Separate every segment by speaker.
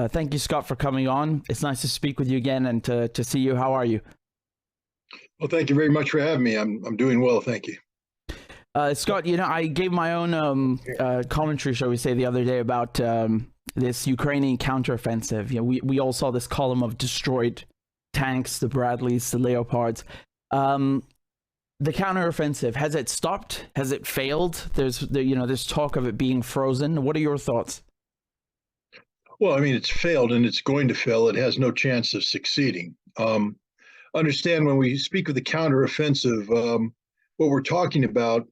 Speaker 1: Thank you, Scott, for coming on. It's nice to speak with you again and to see you. How are you?
Speaker 2: Well, thank you very much for having me. I'm doing well, thank you.
Speaker 1: Scott, I gave my own commentary, shall we say, the other day about this Ukrainian counteroffensive. We all saw this column of destroyed tanks, the Bradleys, the Leopards. The counteroffensive, has it stopped? Has it failed? There's talk of it being frozen. What are your thoughts?
Speaker 2: Well, I mean, it's failed and it's going to fail. It has no chance of succeeding. Understand when we speak of the counteroffensive, what we're talking about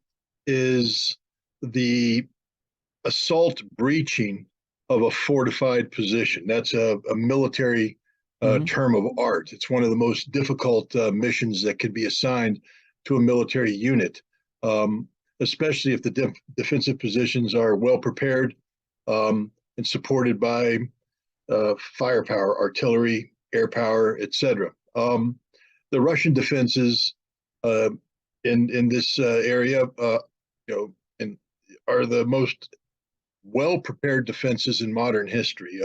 Speaker 2: is the assault breaching of a fortified position. That's a military term of art. It's one of the most difficult missions that could be assigned to a military unit, especially if the defensive positions are well prepared and supported by firepower, artillery, air power, etc. The Russian defenses in this area, are the most well-prepared defenses in modern history.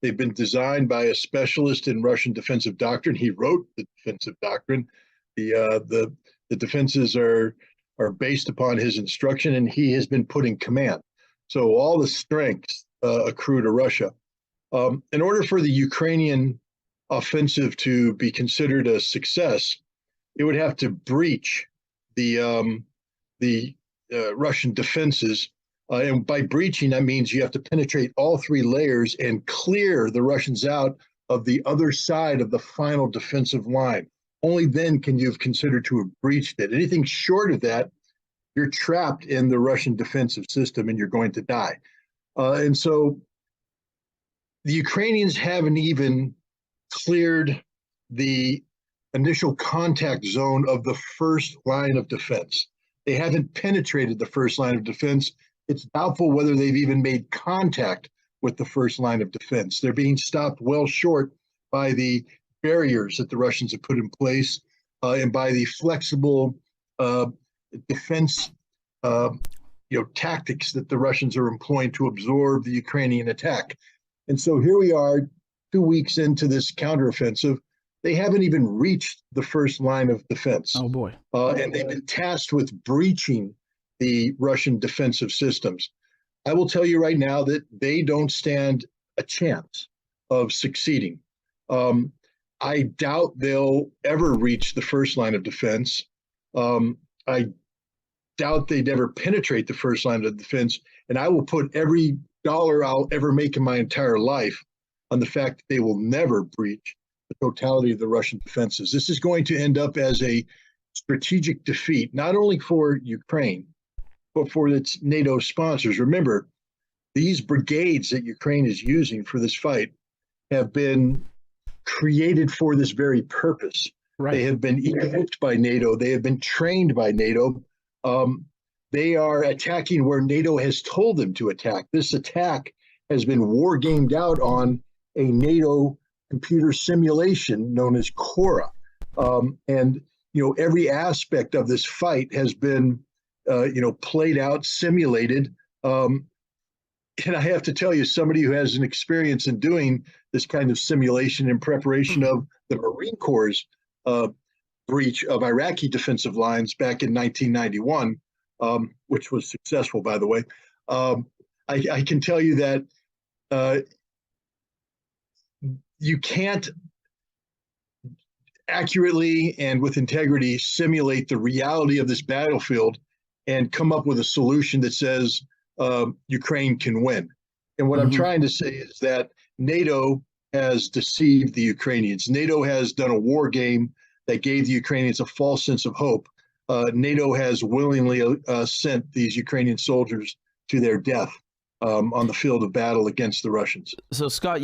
Speaker 2: They've been designed by a specialist in Russian defensive doctrine. He wrote the defensive doctrine. The defenses are based upon his instruction, and he has been put in command. So all the strengths accrue to Russia. In order for the Ukrainian offensive to be considered a success, it would have to breach the Russian defenses. And by breaching, that means you have to penetrate all three layers and clear the Russians out of the other side of the final defensive line. Only then can you have considered to have breached it. Anything short of that, you're trapped in the Russian defensive system and you're going to die. And so the Ukrainians haven't even cleared the initial contact zone of the first line of defense. They haven't penetrated the first line of defense. It's doubtful whether they've even made contact with the first line of defense. They're being stopped well short by the barriers that the Russians have put in place and by the flexible defense tactics that the Russians are employing to absorb the Ukrainian attack. And so here we are 2 weeks into this counteroffensive. They haven't even reached the first line of defense.
Speaker 1: Oh, boy.
Speaker 2: And they've been tasked with breaching the Russian defensive systems. I will tell you right now that they don't stand a chance of succeeding. I doubt they'll ever reach the first line of defense. I doubt they'd ever penetrate the first line of defense. And I will put every dollar I'll ever make in my entire life on the fact that they will never breach the totality of the Russian defenses. This is going to end up as a strategic defeat, not only for Ukraine, but for its NATO sponsors. Remember, these brigades that Ukraine is using for this fight have been created for this very purpose. Right. They have been equipped by NATO. They have been trained by NATO. They are attacking where NATO has told them to attack. This attack has been war gamed out on a NATO computer simulation known as Cora. And every aspect of this fight has been played out, simulated. And I have to tell you, somebody who has an experience in doing this kind of simulation in preparation of the Marine Corps' breach of Iraqi defensive lines back in 1991, which was successful, by the way, I can tell you that you can't accurately and with integrity simulate the reality of this battlefield and come up with a solution that says Ukraine can win. And what I'm trying to say is that NATO has deceived the Ukrainians. NATO has done a war game that gave the Ukrainians a false sense of hope. NATO has willingly sent these Ukrainian soldiers to their death on the field of battle against the Russians.
Speaker 1: So, Scott,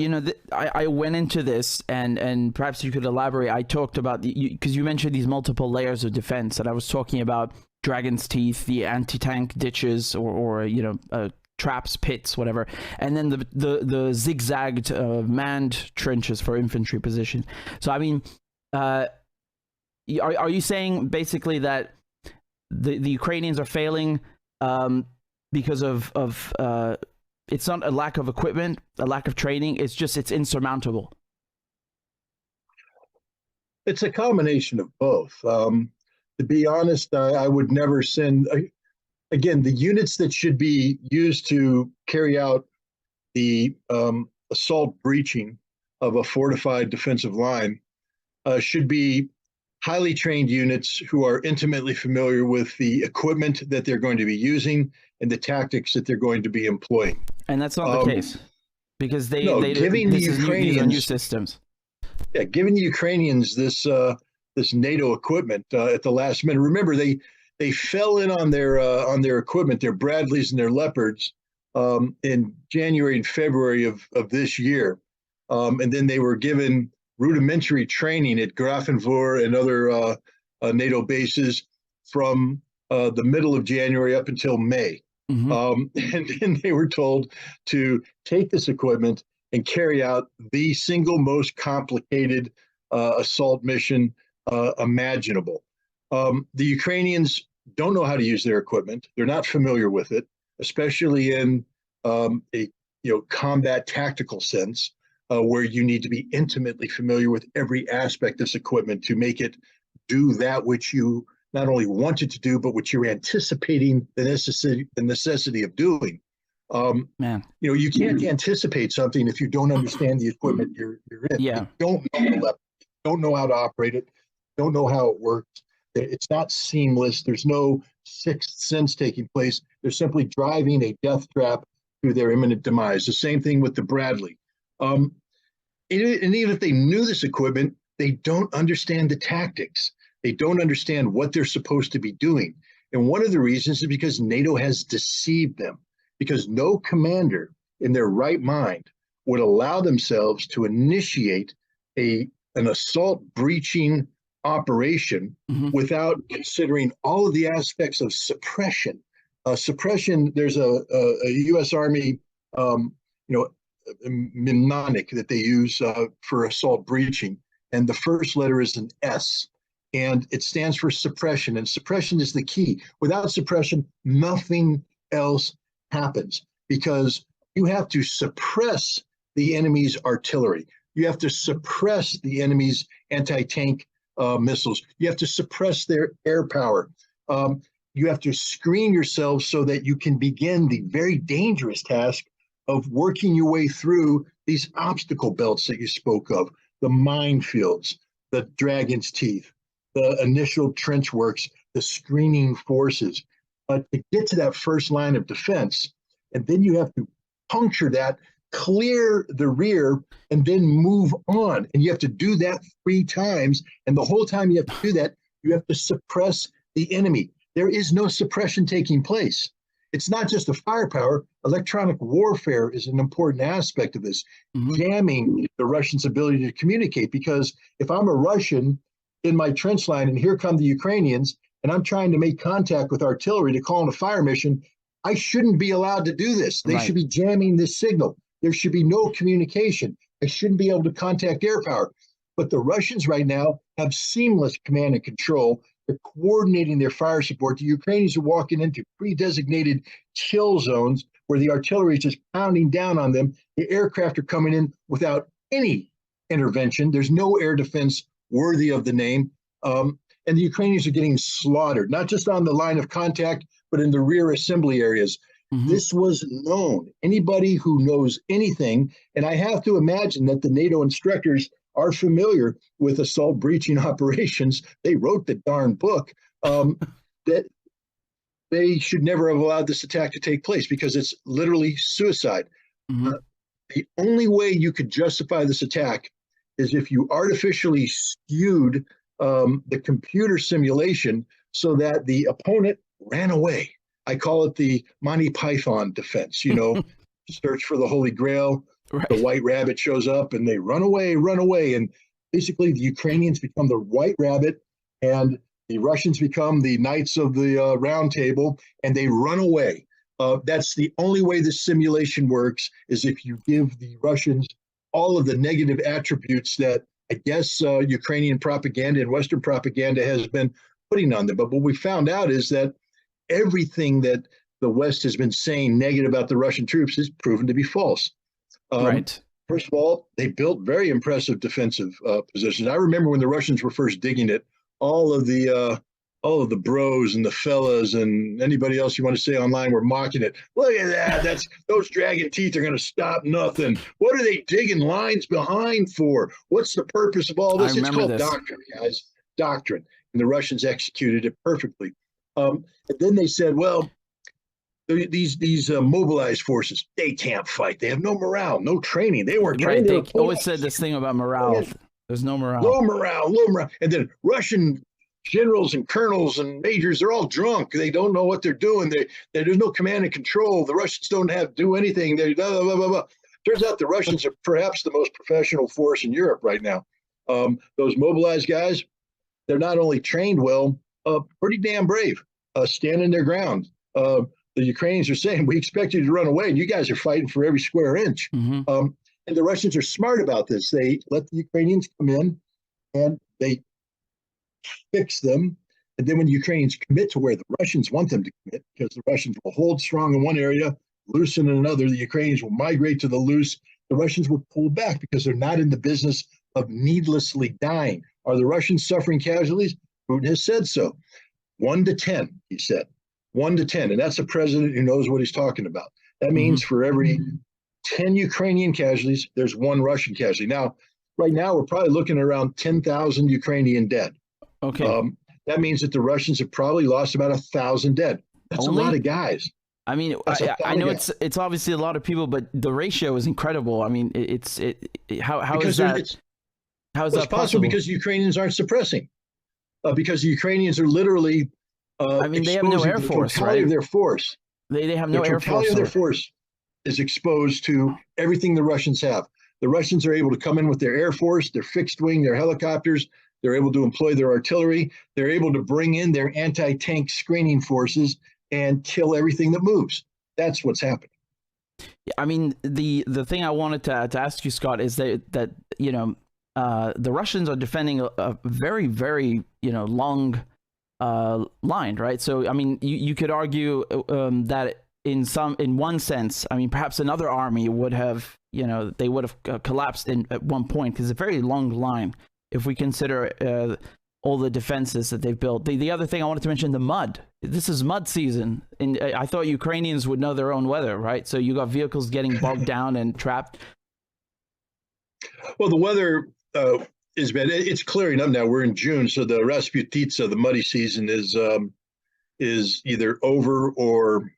Speaker 1: I went into this, and perhaps you could elaborate. I talked about because you mentioned these multiple layers of defense, and I was talking about Dragon's Teeth, the anti-tank ditches, or traps, pits, whatever, and then the zigzagged manned trenches for infantry position. So, I mean, are you saying basically that the Ukrainians are failing because of it's not a lack of equipment, a lack of training. It's just it's insurmountable.
Speaker 2: It's a combination of both. To be honest, I would never send, again, the units that should be used to carry out the assault breaching of a fortified defensive line should be highly trained units who are intimately familiar with the equipment that they're going to be using and the tactics that they're going to be employing.
Speaker 1: And that's not the case, because
Speaker 2: giving the Ukrainians
Speaker 1: these are new systems.
Speaker 2: Yeah, giving the Ukrainians this NATO equipment at the last minute. Remember, they fell in on their equipment, their Bradleys and their Leopards, in January and February of this year, and then they were given rudimentary training at Grafenwohr and other NATO bases from the middle of January up until May. And then they were told to take this equipment and carry out the single most complicated assault mission imaginable. The Ukrainians don't know how to use their equipment. They're not familiar with it, especially in a combat tactical sense, where you need to be intimately familiar with every aspect of this equipment to make it do that which you not only want it to do, but what you're anticipating the necessity of doing.
Speaker 1: Man,
Speaker 2: you can't anticipate something if you don't understand the equipment you're in.
Speaker 1: Yeah.
Speaker 2: You don't know how to operate it, don't know how it works. It's not seamless. There's no sixth sense taking place. They're simply driving a death trap to their imminent demise. The same thing with the Bradley. And even if they knew this equipment, they don't understand the tactics. They don't understand what they're supposed to be doing. And one of the reasons is because NATO has deceived them, because no commander in their right mind would allow themselves to initiate an assault breaching operation without considering all of the aspects of suppression. Suppression, there's a U.S. Army mnemonic that they use for assault breaching, and the first letter is an S, and it stands for suppression, and suppression is the key. Without suppression, nothing else happens, because you have to suppress the enemy's artillery. You have to suppress the enemy's anti-tank missiles. You have to suppress their air power. You have to screen yourself so that you can begin the very dangerous task of working your way through these obstacle belts that you spoke of, the minefields, the dragon's teeth, the initial trench works, the screening forces. To get to that first line of defense, and then you have to puncture that, clear the rear, and then move on. And you have to do that 3 times. And the whole time you have to do that, you have to suppress the enemy. There is no suppression taking place. It's not just the firepower. Electronic warfare is an important aspect of this, jamming the Russians' ability to communicate. Because if I'm a Russian in my trench line and here come the Ukrainians, and I'm trying to make contact with artillery to call in a fire mission, I shouldn't be allowed to do this. They should be jamming this signal. There should be no communication. I shouldn't be able to contact air power. But the Russians right now have seamless command and control. They're coordinating their fire support. The Ukrainians are walking into pre-designated kill zones where the artillery is just pounding down on them. The aircraft are coming in without any intervention. There's no air defense worthy of the name. And the Ukrainians are getting slaughtered, not just on the line of contact, but in the rear assembly areas. This was known. Anybody who knows anything, and I have to imagine that the NATO instructors are familiar with assault breaching operations. They wrote the darn book. That they should never have allowed this attack to take place, because it's literally suicide. The only way you could justify this attack is if you artificially skewed the computer simulation so that the opponent ran away. I call it the Monty Python defense, search for the Holy Grail. Right. The white rabbit shows up and they run away. And basically the Ukrainians become the white rabbit and the Russians become the knights of the round table, and they run away. That's the only way this simulation works, is if you give the Russians all of the negative attributes that I guess Ukrainian propaganda and Western propaganda has been putting on them. But what we found out is that everything that the West has been saying negative about the Russian troops is proven to be false.
Speaker 1: Right.
Speaker 2: First of all, they built very impressive defensive positions. I remember when the Russians were first digging it, all of the bros and the fellas and anybody else you want to say online were mocking it. Look at that. Those dragon teeth are going to stop nothing. What are they digging lines behind for? What's the purpose of all this? It's called doctrine, guys. Doctrine. And the Russians executed it perfectly. And then they said, well, these mobilized forces, they can't fight. They have no morale, no training. They weren't trained.
Speaker 1: They always said this thing about morale. There's no morale.
Speaker 2: Low morale. And then Russian generals and colonels and majors, they're all drunk. They don't know what they're doing. There's no command and control. The Russians don't have to do anything. They blah, blah, blah, blah. Turns out the Russians are perhaps the most professional force in Europe right now. Those mobilized guys, they're not only trained well, pretty damn brave, standing their ground. The Ukrainians are saying, we expect you to run away, and you guys are fighting for every square inch. And the Russians are smart about this. They let the Ukrainians come in, and they fix them. And then when the Ukrainians commit to where the Russians want them to commit, because the Russians will hold strong in one area, loosen in another, the Ukrainians will migrate to the loose. The Russians will pull back because they're not in the business of needlessly dying. Are the Russians suffering casualties? Putin has said so. 1 to 10, he said. 1 to 10. And that's a president who knows what he's talking about. That means for every 10 Ukrainian casualties, there's 1 Russian casualty. Now, right now, we're probably looking at around 10,000 Ukrainian dead.
Speaker 1: Okay.
Speaker 2: That means that the Russians have probably lost about 1,000 dead. That's
Speaker 1: Only?
Speaker 2: A lot of guys.
Speaker 1: I mean, I know it's obviously a lot of people, but the ratio is incredible. I mean, how is that? How is that possible?
Speaker 2: Because the Ukrainians aren't suppressing. Because the Ukrainians are literally
Speaker 1: I mean, they have no air force, right?
Speaker 2: Of their force.
Speaker 1: They have no air force.
Speaker 2: The totality of their force is exposed to everything the Russians have. The Russians are able to come in with their air force, their fixed wing, their helicopters. They're able to employ their artillery. They're able to bring in their anti-tank screening forces and kill everything that moves. That's what's happening.
Speaker 1: I mean, the thing I wanted to ask you, Scott, is that you know, the Russians are defending a very, very, you know, long line, right? So I mean, you could argue that in one sense, I mean, perhaps another army would have, you know, they would have collapsed at one point, because it's a very long line if we consider all the defenses that they've built. The other thing I wanted to mention, the mud. This is mud season, and I thought Ukrainians would know their own weather, right? So you got vehicles getting bogged down and trapped.
Speaker 2: Well, the weather is bad. It's clearing up now. We're in June, so the Rasputitsa, the muddy season, is either over or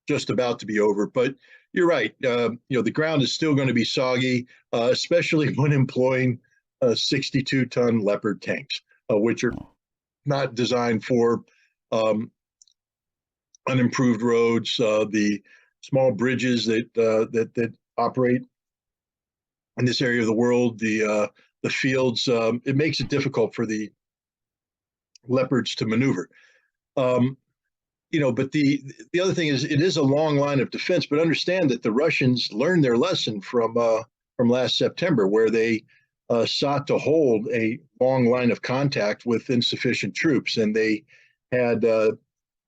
Speaker 2: just about to be over. But you're right. You know, the ground is still going to be soggy, especially when employing 62-ton Leopard tanks, which are not designed for unimproved roads. The small bridges that operate in this area of the world, the fields, it makes it difficult for the Leopards to maneuver. You know, but the other thing is, it is a long line of defense. But understand that the Russians learned their lesson from last September, where they sought to hold a long line of contact with insufficient troops, and they had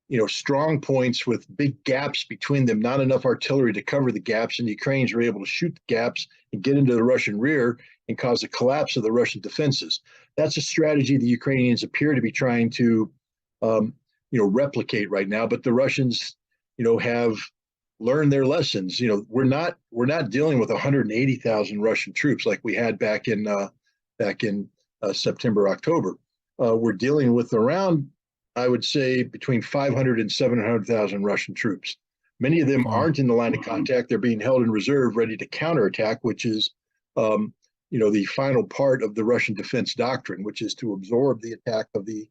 Speaker 2: you know, strong points with big gaps between them, not enough artillery to cover the gaps, and the Ukrainians were able to shoot the gaps and get into the Russian rear and cause a collapse of the Russian defenses. That's a strategy the Ukrainians appear to be trying to you know, replicate right now, but the Russians, you know, have learned their lessons. You know, we're not dealing with 180,000 Russian troops like we had back in September, October. We're dealing with around, I would say, between 500 and 700,000 Russian troops. Many of them aren't in the line of contact. They're being held in reserve, ready to counterattack, which is, you know, the final part of the Russian defense doctrine, which is to absorb the attack of the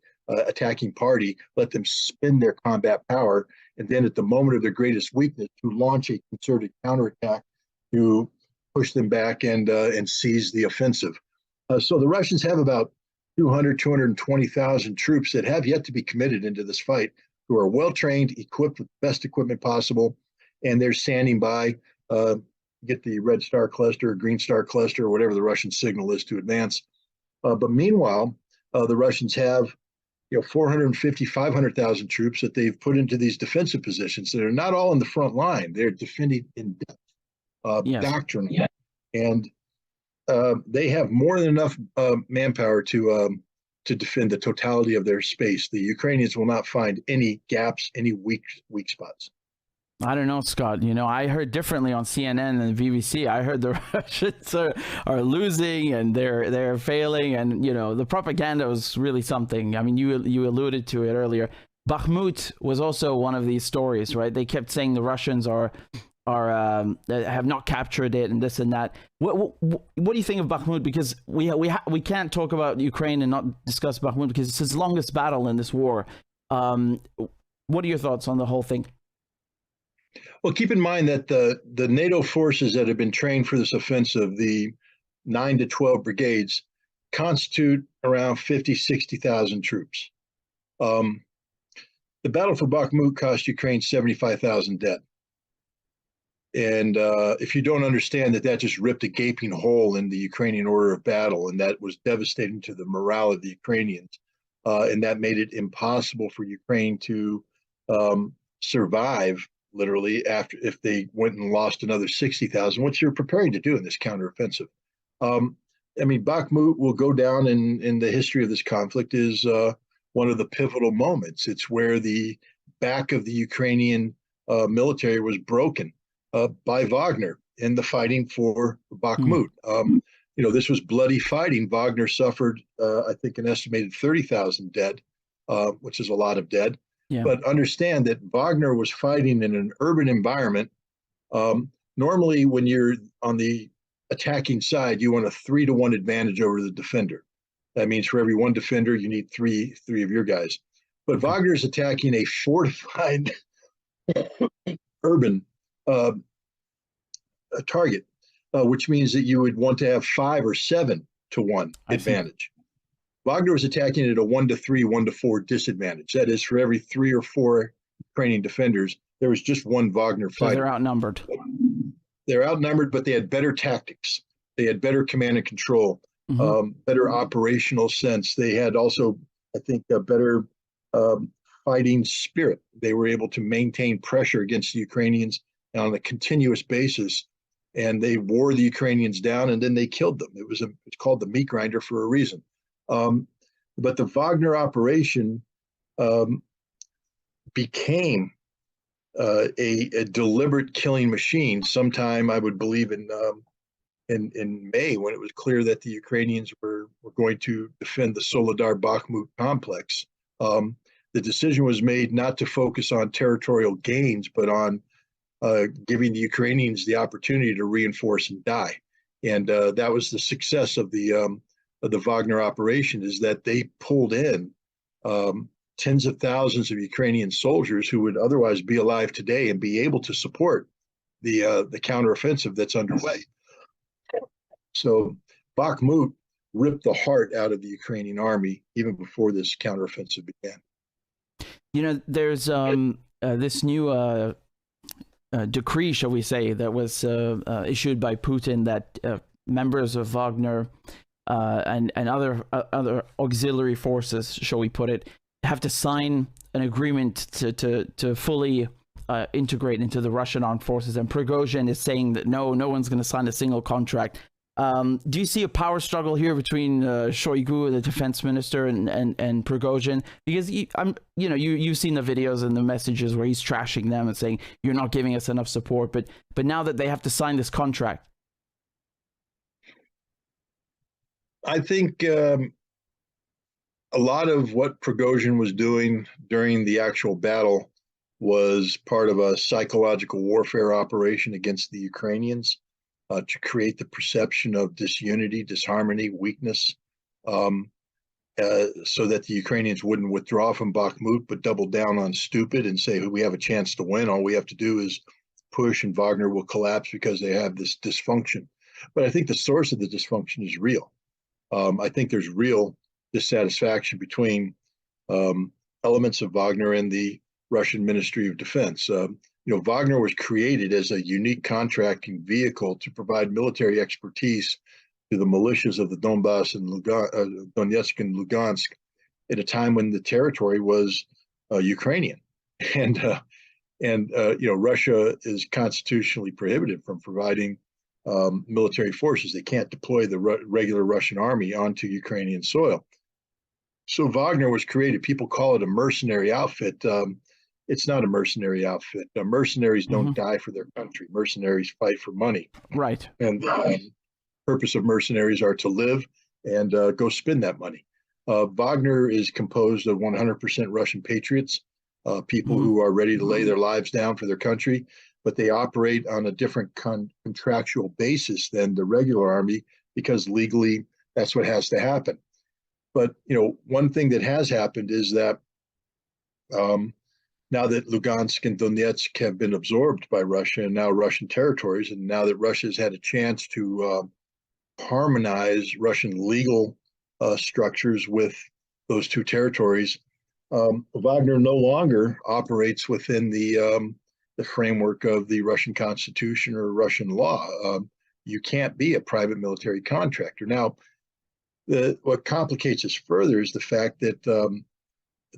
Speaker 2: attacking party, let them spend their combat power, and then at the moment of their greatest weakness, to launch a concerted counterattack to push them back and seize the offensive. So the Russians have about 220,000 troops that have yet to be committed into this fight, who are well trained, equipped with the best equipment possible, and they're standing by, get the Red Star cluster, or Green Star cluster, or whatever the Russian signal is to advance. But meanwhile, the Russians have, 450, 500,000 troops that they've put into these defensive positions that are not all in the front line. They're defending in depth,
Speaker 1: Yes.
Speaker 2: doctrine, and they have more than enough manpower to defend the totality of their space. The Ukrainians will not find any gaps, any weak spots.
Speaker 1: I don't know, Scott. I heard differently on CNN and BBC. I heard the Russians are losing and they're failing, and the propaganda was really something. I mean, you alluded to it earlier. Bakhmut was also one of these stories, right? They kept saying the Russians have not captured it and this and that. What do you think of Bakhmut? Because we can't talk about Ukraine and not discuss Bakhmut because it's his longest battle in this war. What are your thoughts on the whole thing?
Speaker 2: Well, keep in mind that the NATO forces that have been trained for this offensive, the 9 to 12 brigades, constitute around 50, 60,000 troops. The battle for Bakhmut cost Ukraine 75,000 dead. And if you don't understand that just ripped a gaping hole in the Ukrainian order of battle, and that was devastating to the morale of the Ukrainians, and that made it impossible for Ukraine to survive, literally, if they went and lost another 60,000, which you're preparing to do in this counteroffensive. Bakhmut will go down in the history of this conflict as one of the pivotal moments. It's where the back of the Ukrainian military was broken by Wagner in the fighting for Bakhmut. This was bloody fighting. Wagner suffered, I think, an estimated 30,000 dead, which is a lot of dead. Yeah. But understand that Wagner was fighting in an urban environment. Normally, when you're on the attacking side, you want a 3-to-1 advantage over the defender. That means for every one defender, you need three of your guys. But Wagner's attacking a fortified urban target, which means that you would want to have 5 or 7-to-1 advantage. Wagner was attacking at a 1-to-3, 1-to-4 disadvantage. That is, for every 3 or 4 Ukrainian defenders, there was just one Wagner fighter.
Speaker 1: So they're outnumbered.
Speaker 2: They're outnumbered, but they had better tactics. They had better command and control, better operational sense. They had also, I think, a better fighting spirit. They were able to maintain pressure against the Ukrainians on a continuous basis, and they wore the Ukrainians down, and then they killed them. It's called the meat grinder for a reason. But the Wagner operation became a deliberate killing machine. Sometime, I would believe, in May, when it was clear that the Ukrainians were going to defend the Soledar Bakhmut complex. The decision was made not to focus on territorial gains, but on giving the Ukrainians the opportunity to reinforce and die. And that was the success of the Wagner operation, is that they pulled in tens of thousands of Ukrainian soldiers who would otherwise be alive today and be able to support the counteroffensive that's underway. So Bakhmut ripped the heart out of the Ukrainian army even before this counteroffensive began.
Speaker 1: There's this new decree, shall we say, that was issued by Putin that members of Wagner and other auxiliary forces, shall we put it, have to sign an agreement to fully integrate into the Russian armed forces. And Prigozhin is saying that no one's going to sign a single contract. Do you see a power struggle here between Shoigu, the defense minister, and Prigozhin? Because you've seen the videos and the messages where he's trashing them and saying you're not giving us enough support. But now that they have to sign this contract,
Speaker 2: I think a lot of what Prigozhin was doing during the actual battle was part of a psychological warfare operation against the Ukrainians to create the perception of disunity, disharmony, weakness, so that the Ukrainians wouldn't withdraw from Bakhmut, but double down on stupid and say, we have a chance to win. All we have to do is push and Wagner will collapse because they have this dysfunction. But I think the source of the dysfunction is real. I think there's real dissatisfaction between elements of Wagner and the Russian Ministry of Defense. Wagner was created as a unique contracting vehicle to provide military expertise to the militias of the Donbass and Donetsk and Lugansk at a time when the territory was Ukrainian, and Russia is constitutionally prohibited from providing military forces. They can't deploy the regular Russian army onto Ukrainian soil. So Wagner was created. People call it a mercenary outfit. It's not a mercenary outfit. Mercenaries don't die for their country. Mercenaries fight for money.
Speaker 1: Right.
Speaker 2: And the purpose of mercenaries are to live and go spend that money. Wagner is composed of 100% Russian patriots, people who are ready to lay their lives down for their country, but they operate on a different contractual basis than the regular army because legally that's what has to happen. But one thing that has happened is that now that Lugansk and Donetsk have been absorbed by Russia and now Russian territories, and now that Russia's had a chance to harmonize Russian legal structures with those two territories, Wagner no longer operates within the framework of the Russian Constitution or Russian law. You can't be a private military contractor. Now, what complicates this further is the fact that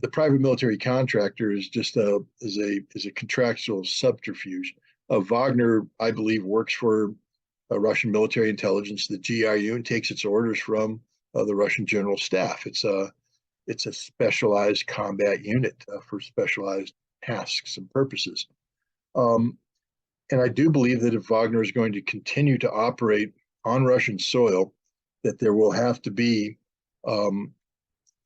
Speaker 2: the private military contractor is just a contractual subterfuge. Wagner, I believe, works for Russian military intelligence, the GRU, and takes its orders from the Russian General Staff. It's a specialized combat unit for specialized tasks and purposes. And I do believe that if Wagner is going to continue to operate on Russian soil, that there will have to be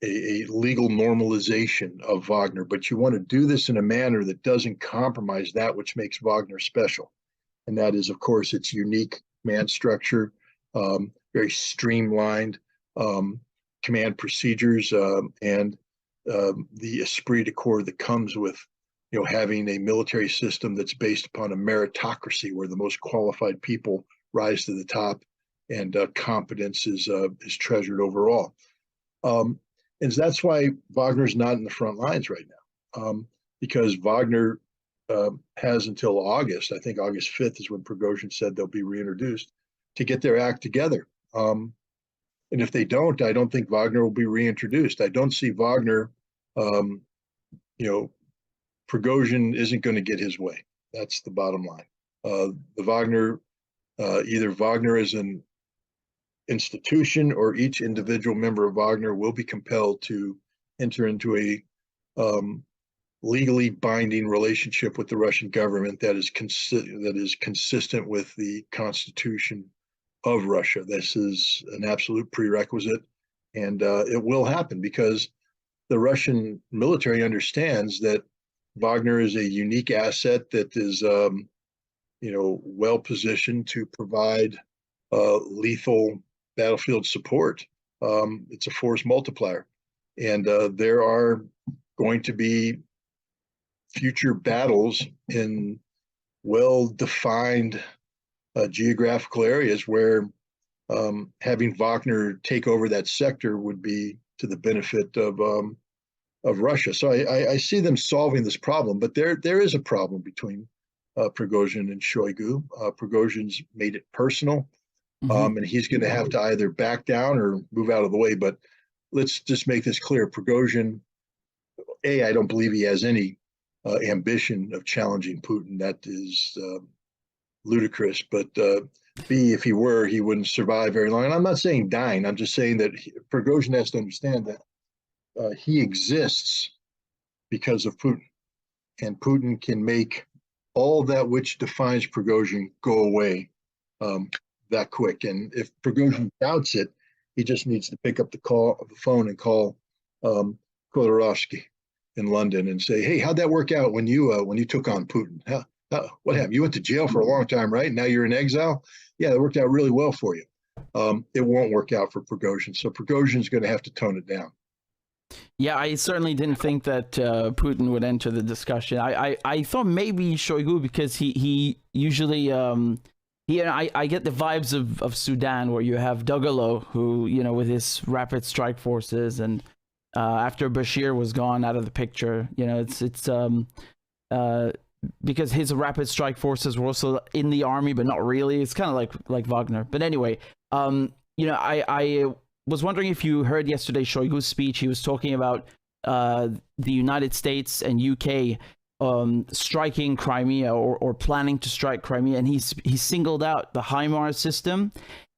Speaker 2: a legal normalization of Wagner. But you want to do this in a manner that doesn't compromise that which makes Wagner special. And that is, of course, its unique command structure, very streamlined command procedures, and the esprit de corps that comes with having a military system that's based upon a meritocracy where the most qualified people rise to the top, and competence is treasured overall. And that's why Wagner's not in the front lines right now, because Wagner has until August, I think August 5th is when Prigozhin said they'll be reintroduced, to get their act together. And if they don't, I don't think Wagner will be reintroduced. I don't see Wagner, Prigozhin isn't going to get his way. That's the bottom line. Either Wagner is an institution or each individual member of Wagner will be compelled to enter into a legally binding relationship with the Russian government that is consistent with the Constitution of Russia. This is an absolute prerequisite, and it will happen because the Russian military understands that Wagner is a unique asset that is, well positioned to provide lethal battlefield support. It's a force multiplier, and there are going to be future battles in well-defined geographical areas where having Wagner take over that sector would be to the benefit of Russia. So I see them solving this problem, but there is a problem between Prigozhin and Shoigu. Prigozhin's made it personal, and he's going to have to either back down or move out of the way. But let's just make this clear. Prigozhin, I don't believe he has any ambition of challenging Putin. That is ludicrous. But B, if he were, he wouldn't survive very long. And I'm not saying dying. I'm just saying that Prigozhin has to understand that he exists because of Putin. And Putin can make all that which defines Prigozhin go away that quick. And if Prigozhin doubts it, he just needs to pick up the phone and call Counteroffensive in London and say, "Hey, how'd that work out when you took on Putin? What happened? You went to jail for a long time, right? Now you're in exile. Yeah, that worked out really well for you." It won't work out for Prigozhin. So Prigozhin's going to have to tone it down.
Speaker 1: Yeah, I certainly didn't think that Putin would enter the discussion. I thought maybe Shoigu, because he usually I get the vibes of Sudan, where you have Dagalo, who with his rapid strike forces, and after Bashir was gone out of the picture, it's because his rapid strike forces were also in the army, but not really. It's kind of like Wagner. But anyway, I was wondering if you heard yesterday Shoigu's speech. He was talking about the United States and UK striking Crimea or planning to strike Crimea, and he singled out the HIMARS system,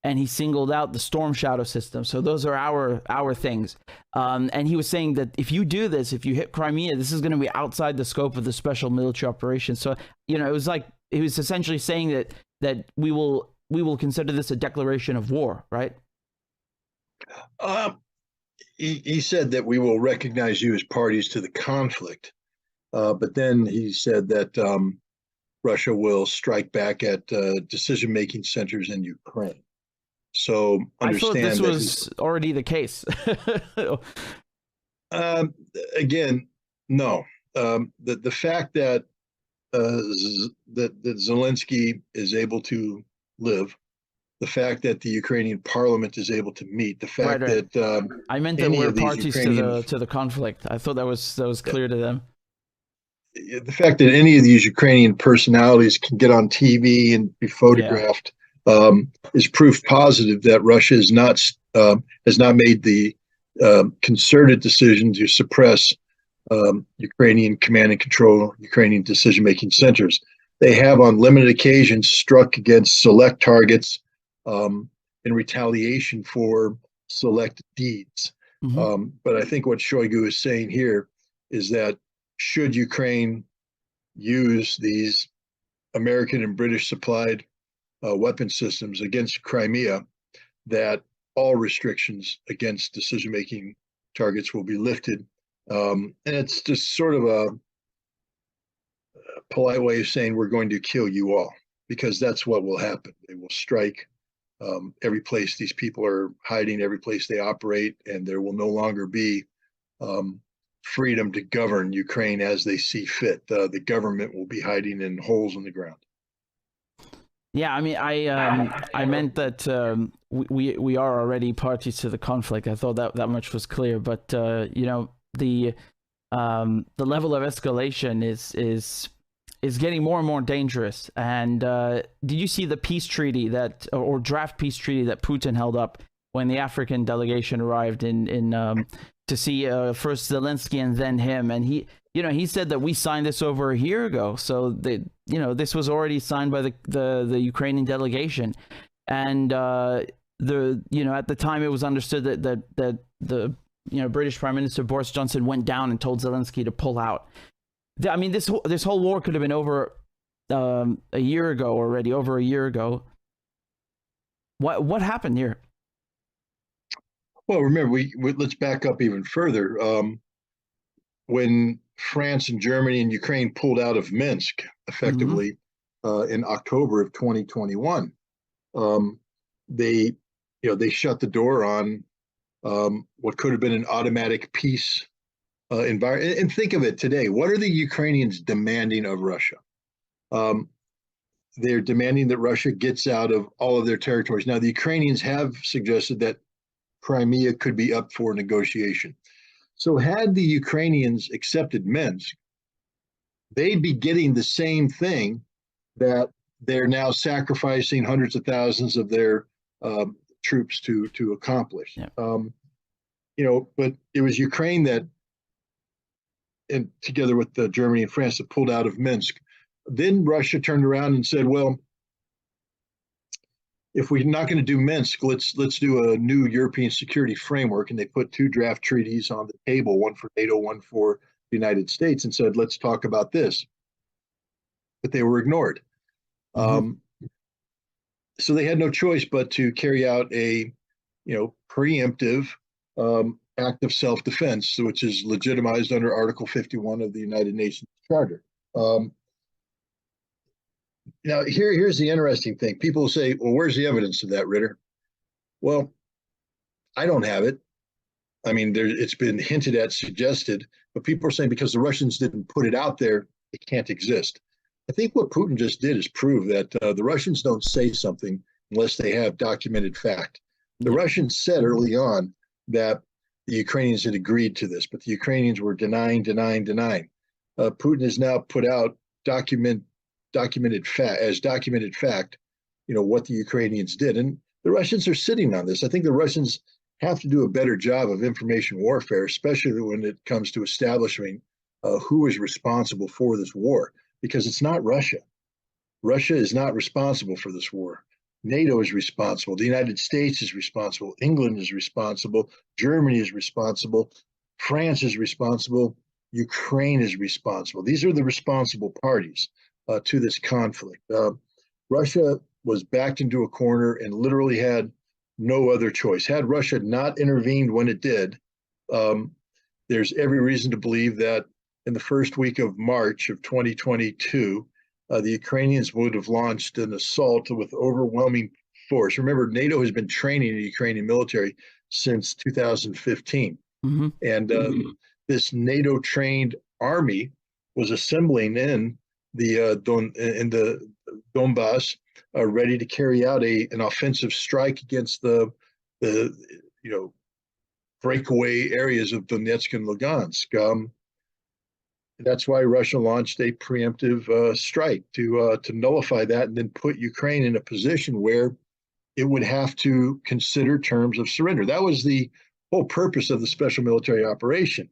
Speaker 1: and he singled out the Storm Shadow system. So those are our things. And he was saying that if you do this, if you hit Crimea, this is going to be outside the scope of the special military operation. So it was like he was essentially saying that we will consider this a declaration of war, right?
Speaker 2: He said that we will recognize you as parties to the conflict. But then he said that Russia will strike back at decision-making centers in Ukraine. So understand
Speaker 1: I thought this was already the case.
Speaker 2: Again, no. The fact that that Zelensky is able to live, the fact that the Ukrainian parliament is able to meet, the fact that
Speaker 1: I meant that we're parties to the conflict. I thought that was clear to them.
Speaker 2: The fact that any of these Ukrainian personalities can get on TV and be photographed is proof positive that Russia has not made the concerted decision to suppress Ukrainian command and control, Ukrainian decision-making centers. They have on limited occasions struck against select targets in retaliation for select deeds. But I think what Shoigu is saying here is that should Ukraine use these American and British supplied weapon systems against Crimea, that all restrictions against decision-making targets will be lifted. And it's just sort of a polite way of saying we're going to kill you all, because that's what will happen. They will strike every place these people are hiding, every place they operate, and there will no longer be freedom to govern Ukraine as they see fit. The government will be hiding in holes in the ground.
Speaker 1: Yeah, I mean, I meant that we are already parties to the conflict. I thought that much was clear. But the level of escalation is getting more and more dangerous. And did you see the peace treaty or draft peace treaty that Putin held up when the African delegation arrived in to see first Zelensky and then him? And he said that we signed this over a year ago. So this was already signed by the Ukrainian delegation. And at the time it was understood that the British Prime Minister Boris Johnson went down and told Zelensky to pull out. I mean, this whole war could have been over a year ago already, over a year ago. What happened here?
Speaker 2: Well, remember, let's back up even further. When France and Germany and Ukraine pulled out of Minsk effectively in October of 2021, they shut the door on what could have been an automatic peace environment. And think of it today. What are the Ukrainians demanding of Russia? They're demanding that Russia gets out of all of their territories. Now, the Ukrainians have suggested that Crimea could be up for negotiation. So had the Ukrainians accepted Minsk, they'd be getting the same thing that they're now sacrificing hundreds of thousands of their troops to accomplish.
Speaker 1: Yeah.
Speaker 2: But it was Ukraine that, and together with Germany and France, that pulled out of Minsk. Then Russia turned around and said, well, if we're not going to do Minsk, let's do a new European security framework. And they put two draft treaties on the table, one for NATO, one for the United States, and said, let's talk about this. But they were ignored. So they had no choice but to carry out a preemptive act of self-defense, which is legitimized under Article 51 of the United Nations Charter. Now, here's the interesting thing. People say, well, where's the evidence of that, Ritter? Well, I don't have it. I mean, it's been hinted at, suggested, but people are saying because the Russians didn't put it out there, it can't exist. I think what Putin just did is prove that the Russians don't say something unless they have documented fact. The Russians said early on that the Ukrainians had agreed to this, but the Ukrainians were denying. Putin has now put out documented fact, what the Ukrainians did. And the Russians are sitting on this. I think the Russians have to do a better job of information warfare, especially when it comes to establishing who is responsible for this war, because it's not Russia. Russia is not responsible for this war. NATO is responsible. The United States is responsible. England is responsible. Germany is responsible. France is responsible. Ukraine is responsible. These are the responsible parties to this conflict. Russia was backed into a corner and literally had no other choice. Had Russia not intervened when it did, there's every reason to believe that in the first week of March of 2022, the Ukrainians would have launched an assault with overwhelming force. Remember, NATO has been training the Ukrainian military since 2015.
Speaker 1: Mm-hmm.
Speaker 2: And this NATO-trained army was assembling in the Donbass, ready to carry out an offensive strike against the breakaway areas of Donetsk and Lugansk. That's why Russia launched a preemptive strike to nullify that and then put Ukraine in a position where it would have to consider terms of surrender. That was the whole purpose of the special military operation.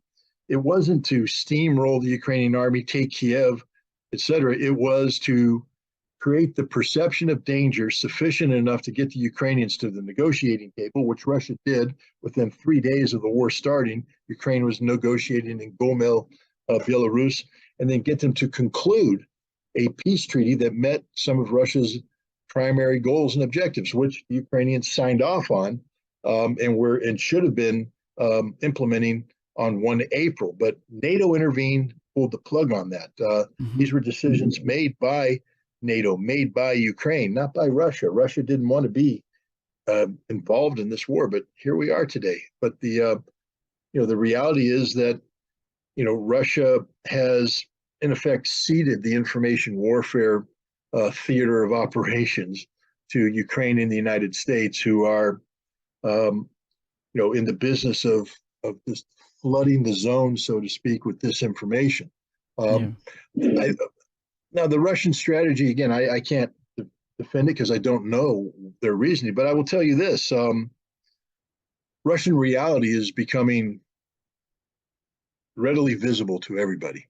Speaker 2: It wasn't to steamroll the Ukrainian army, take Kiev, etc. It was to create the perception of danger sufficient enough to get the Ukrainians to the negotiating table, which Russia did within 3 days of the war starting. Ukraine was negotiating in Gomel, Belarus, and then get them to conclude a peace treaty that met some of Russia's primary goals and objectives, which the Ukrainians signed off on and should have been implementing on 1 April. But NATO intervened, pulled the plug on that. These were decisions made by NATO, made by Ukraine, not by Russia. Russia didn't want to be involved in this war, but here we are today. But the reality is that Russia has in effect ceded the information warfare theater of operations to Ukraine and the United States, who are in the business of just flooding the zone, so to speak, with this information. Now, the Russian strategy, again, I can't defend it because I don't know their reasoning, but I will tell you this. Russian reality is becoming readily visible to everybody,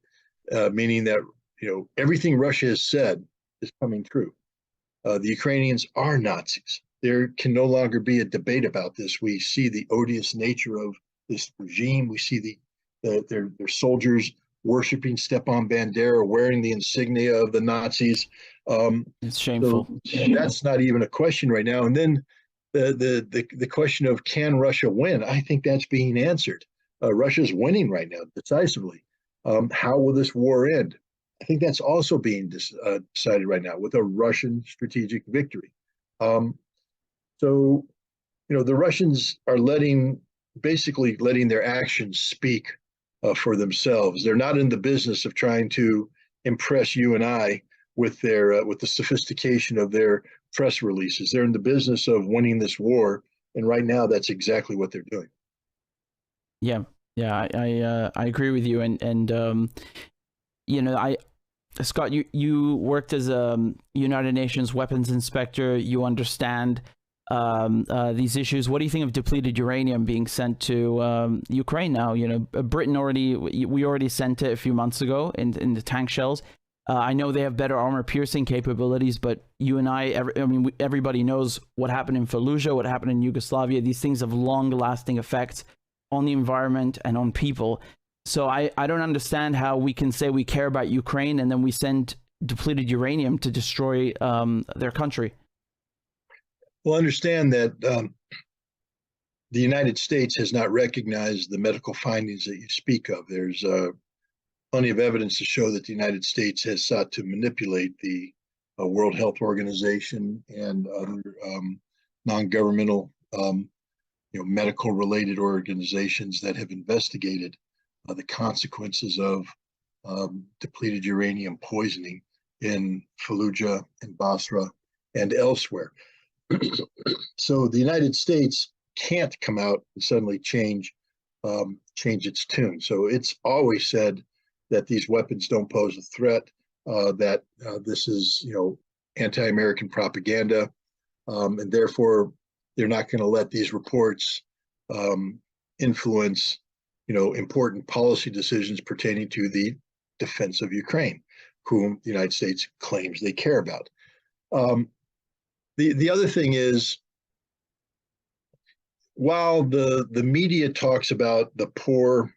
Speaker 2: meaning that everything Russia has said is coming true. The Ukrainians are Nazis. There can no longer be a debate about this. We see the odious nature of this regime. We see their soldiers worshiping Stepan Bandera, wearing the insignia of the Nazis.
Speaker 1: It's shameful.
Speaker 2: So that's not even a question right now. And then the question of, can Russia win? I think that's being answered. Russia's winning right now decisively. How will this war end? I think that's also being decided right now with a Russian strategic victory. So the Russians are basically letting their actions speak for themselves. They're not in the business of trying to impress you and I with the sophistication of their press releases. They're in the business of winning this war, and right now that's exactly what they're doing.
Speaker 1: Yeah, I agree with you, and Scott, you worked as a United Nations weapons inspector. You understand these issues. What do you think of depleted uranium being sent to Ukraine now? Britain we already sent it a few months ago in the tank shells. I know they have better armor piercing capabilities, but you and everybody knows what happened in Fallujah, what happened in Yugoslavia. These things have long-lasting effects on the environment and on people. So I don't understand how we can say we care about Ukraine and then we send depleted uranium to destroy their country.
Speaker 2: Well, understand that the United States has not recognized the medical findings that you speak of. There's plenty of evidence to show that the United States has sought to manipulate the World Health Organization and other non-governmental medical-related organizations that have investigated the consequences of depleted uranium poisoning in Fallujah, in Basra, and elsewhere. So the United States can't come out and suddenly change its tune. So it's always said that these weapons don't pose a threat, that this is anti-American propaganda, and therefore they're not going to let these reports influence, important policy decisions pertaining to the defense of Ukraine, whom the United States claims they care about. The other thing is, while the media talks about the poor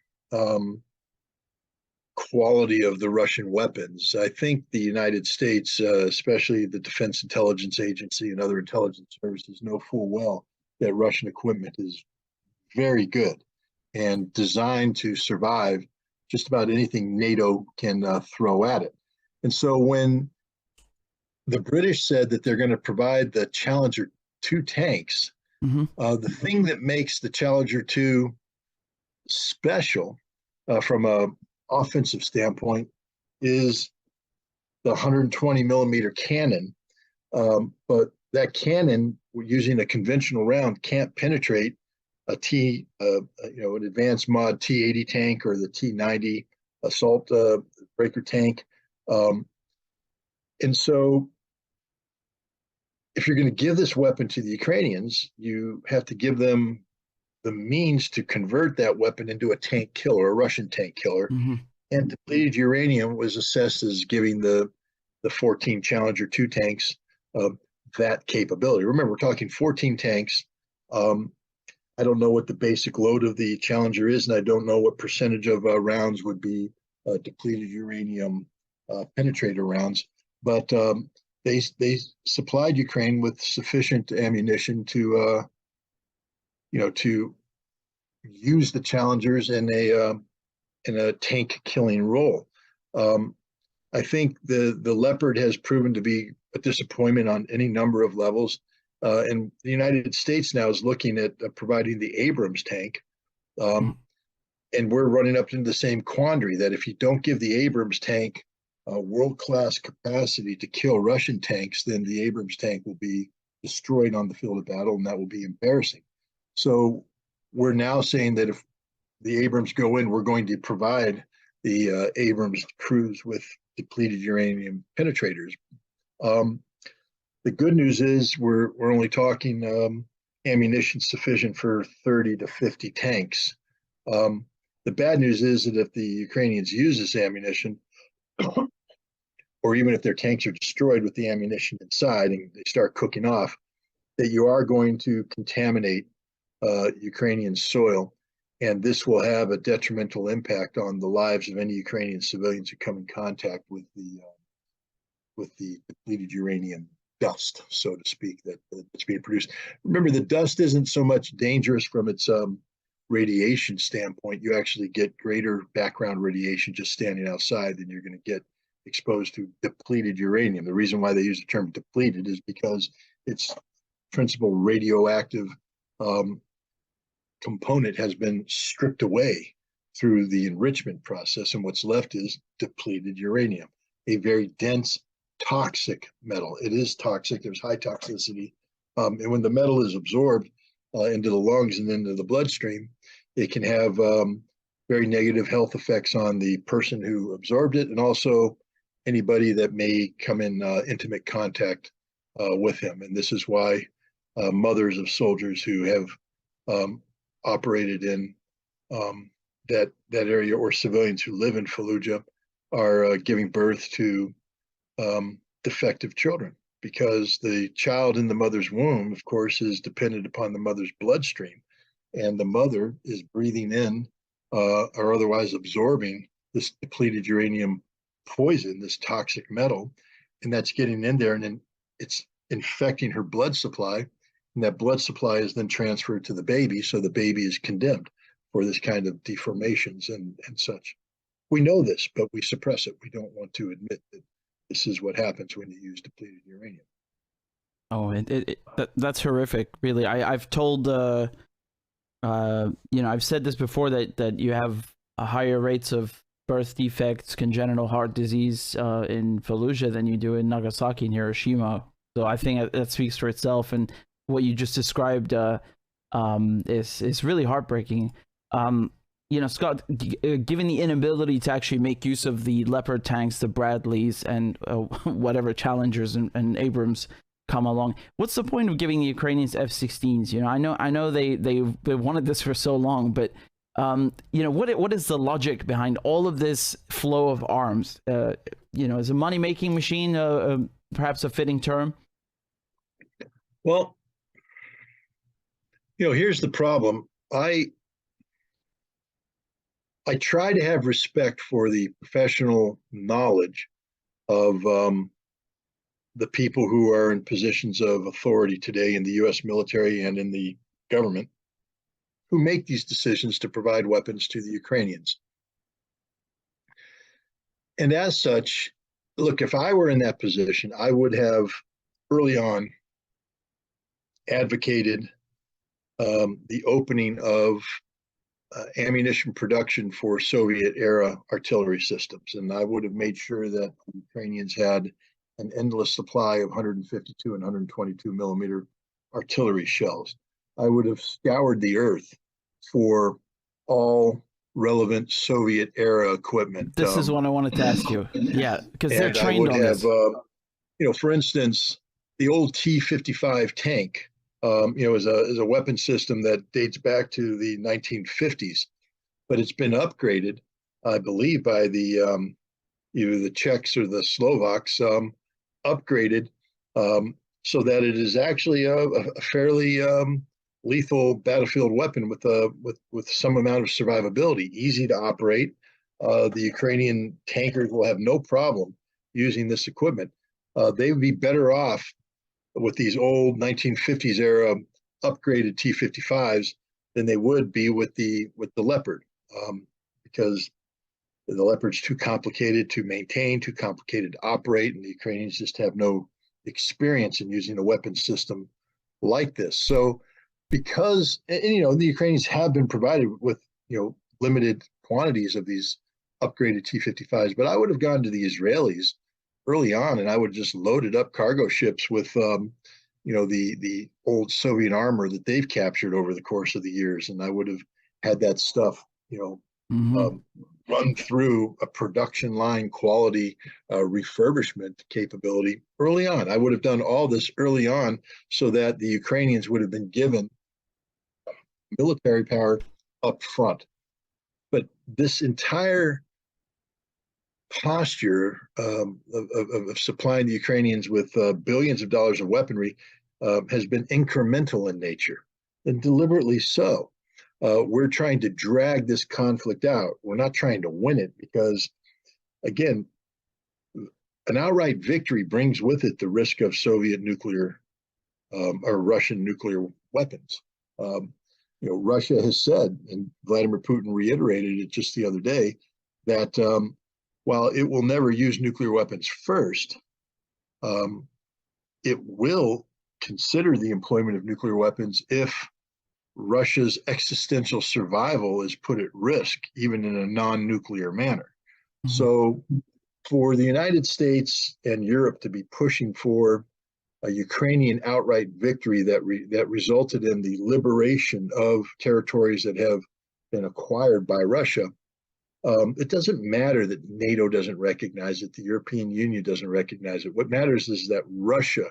Speaker 2: quality of the Russian weapons, I think the United States, especially the Defense Intelligence Agency and other intelligence services, know full well that Russian equipment is very good and designed to survive just about anything NATO can throw at it. And so when the British said that they're going to provide the Challenger 2 tanks, the thing that makes the Challenger 2 special from an offensive standpoint is the 120 millimeter cannon. But that cannon, using a conventional round, can't penetrate an advanced mod T-80 tank or the T-90 assault breaker tank. And so if you're going to give this weapon to the Ukrainians, you have to give them the means to convert that weapon into a tank killer, a Russian tank killer. And depleted uranium was assessed as giving the 14 Challenger 2 tanks that capability. Remember, we're talking 14 tanks. I don't know what the basic load of the Challenger is, and I don't know what percentage of rounds would be depleted uranium penetrator rounds, but they supplied Ukraine with sufficient ammunition to use the Challengers in a tank killing role. I think the Leopard has proven to be a disappointment on any number of levels. And the United States now is looking at providing the Abrams tank. And we're running up into the same quandary that if you don't give the Abrams tank world-class capacity to kill Russian tanks, then the Abrams tank will be destroyed on the field of battle, and that will be embarrassing. So we're now saying that if the Abrams go in, we're going to provide the Abrams crews with depleted uranium penetrators. The good news is we're only talking ammunition sufficient for 30 to 50 tanks. The bad news is that if the Ukrainians use this ammunition, or even if their tanks are destroyed with the ammunition inside and they start cooking off, that you are going to contaminate Ukrainian soil, and this will have a detrimental impact on the lives of any Ukrainian civilians who come in contact with the depleted uranium dust, so to speak, that's being produced. Remember, the dust isn't so much dangerous from its radiation standpoint. You actually get greater background radiation just standing outside than you're going to get exposed to depleted uranium. The reason why they use the term depleted is because its principal radioactive component has been stripped away through the enrichment process, and what's left is depleted uranium, a very dense, toxic metal. It is toxic. There's high toxicity. And when the metal is absorbed into the lungs and into the bloodstream, it can have very negative health effects on the person who absorbed it, and also anybody that may come in intimate contact with him. And this is why mothers of soldiers who have operated in that area, or civilians who live in Fallujah, are giving birth to defective children, because the child in the mother's womb, of course, is dependent upon the mother's bloodstream, and the mother is breathing in or otherwise absorbing this depleted uranium poison, this toxic metal, and that's getting in there, and then it's infecting her blood supply, and that blood supply is then transferred to the baby, so the baby is condemned for this kind of deformations and such. We know this, but we suppress it. We don't want to admit that this is what happens when you use depleted uranium.
Speaker 1: Oh, that's horrific, really. I've told, I've said this before, that you have a higher rates of birth defects, congenital heart disease in Fallujah than you do in Nagasaki and Hiroshima. So I think that speaks for itself, and what you just described is really heartbreaking. Scott, given the inability to actually make use of the Leopard tanks, the Bradleys, and whatever Challengers and Abrams come along. What's the point of giving the Ukrainians F-16s? You know, I know they wanted this for so long, but you know, what is the logic behind all of this flow of arms? You know, is a money-making machine perhaps a fitting term?
Speaker 2: Well, you know, here's the problem. I try to have respect for the professional knowledge of the people who are in positions of authority today in the U.S. military and in the government who make these decisions to provide weapons to the Ukrainians. And as such, look, if I were in that position, I would have early on advocated the opening of ammunition production for Soviet-era artillery systems. And I would have made sure that the Ukrainians had an endless supply of 152 and 122 millimeter artillery shells. I would have scoured the earth for all relevant Soviet-era equipment.
Speaker 1: This is what I wanted to ask you. Yeah, because they're trained on this.
Speaker 2: You know, for instance, the old T-55 tank, you know, is a weapon system that dates back to the 1950s, but it's been upgraded, I believe, by the either the Czechs or the Slovaks, upgraded so that it is actually a fairly lethal battlefield weapon with some amount of survivability, easy to operate. The Ukrainian tankers will have no problem using this equipment. They would be better off with these old 1950s era upgraded T-55s than they would be with the Leopard, because the Leopard's too complicated to maintain, too complicated to operate, and the Ukrainians just have no experience in using a weapon system like this. So because, and, you know, the Ukrainians have been provided with, you know, limited quantities of these upgraded T-55s, but I would have gone to the Israelis early on, and I would have just loaded up cargo ships with, you know, the old Soviet armor that they've captured over the course of the years, and I would have had that stuff, you know, run through a production line quality refurbishment capability early on. I would have done all this early on so that the Ukrainians would have been given military power up front. But this entire posture of supplying the Ukrainians with billions of dollars of weaponry has been incremental in nature, and deliberately so. We're trying to drag this conflict out. We're not trying to win it because, again, an outright victory brings with it the risk of Soviet nuclear or Russian nuclear weapons. You know, Russia has said, and Vladimir Putin reiterated it just the other day, that while it will never use nuclear weapons first, it will consider the employment of nuclear weapons if Russia's existential survival is put at risk, even in a non-nuclear manner. So for the United States and Europe to be pushing for a Ukrainian outright victory that resulted in the liberation of territories that have been acquired by Russia, it doesn't matter that NATO doesn't recognize it, the European Union doesn't recognize it. What matters is that Russia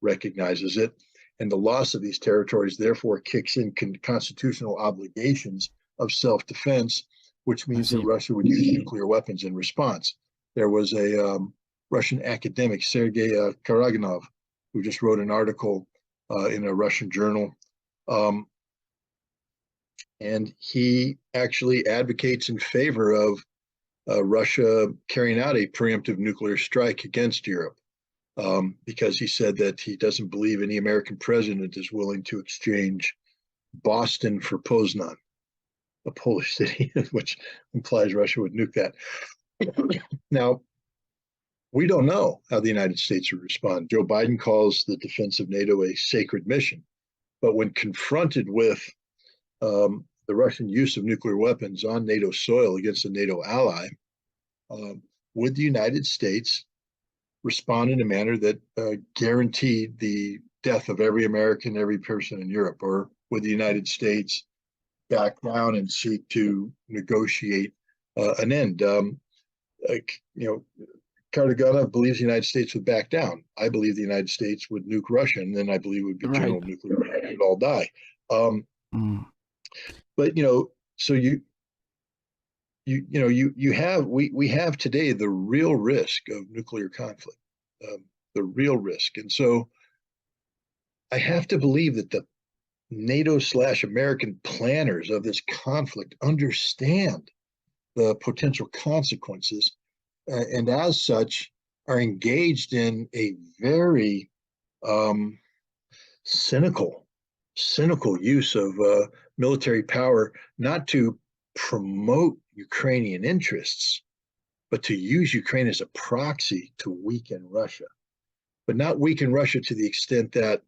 Speaker 2: recognizes it, and the loss of these territories therefore kicks in constitutional obligations of self-defense, which means that Russia would use nuclear weapons in response. There was a Russian academic, Sergei Karaganov, who just wrote an article in a Russian journal, and he actually advocates in favor of Russia carrying out a preemptive nuclear strike against Europe. Because he said that he doesn't believe any American president is willing to exchange Boston for Poznan, a Polish city, which implies Russia would nuke that. Now, we don't know how the United States would respond. Joe Biden calls the defense of NATO a sacred mission. But when confronted with the Russian use of nuclear weapons on NATO soil against a NATO ally, would the United States respond in a manner that guaranteed the death of every American, every person in Europe? Or would the United States back down and seek to negotiate an end? You know, Kartaganov believes the United States would back down. I believe the United States would nuke Russia, and then I believe it would be
Speaker 1: Right.
Speaker 2: general nuclear war. We'd all die.
Speaker 1: Mm.
Speaker 2: But so you have we have today the real risk of nuclear conflict, the real risk, and so I have to believe that the NATO/American planners of this conflict understand the potential consequences, and as such are engaged in a very um, cynical use of military power, not to promote Ukrainian interests, but to use Ukraine as a proxy to weaken Russia, but not weaken Russia to the extent that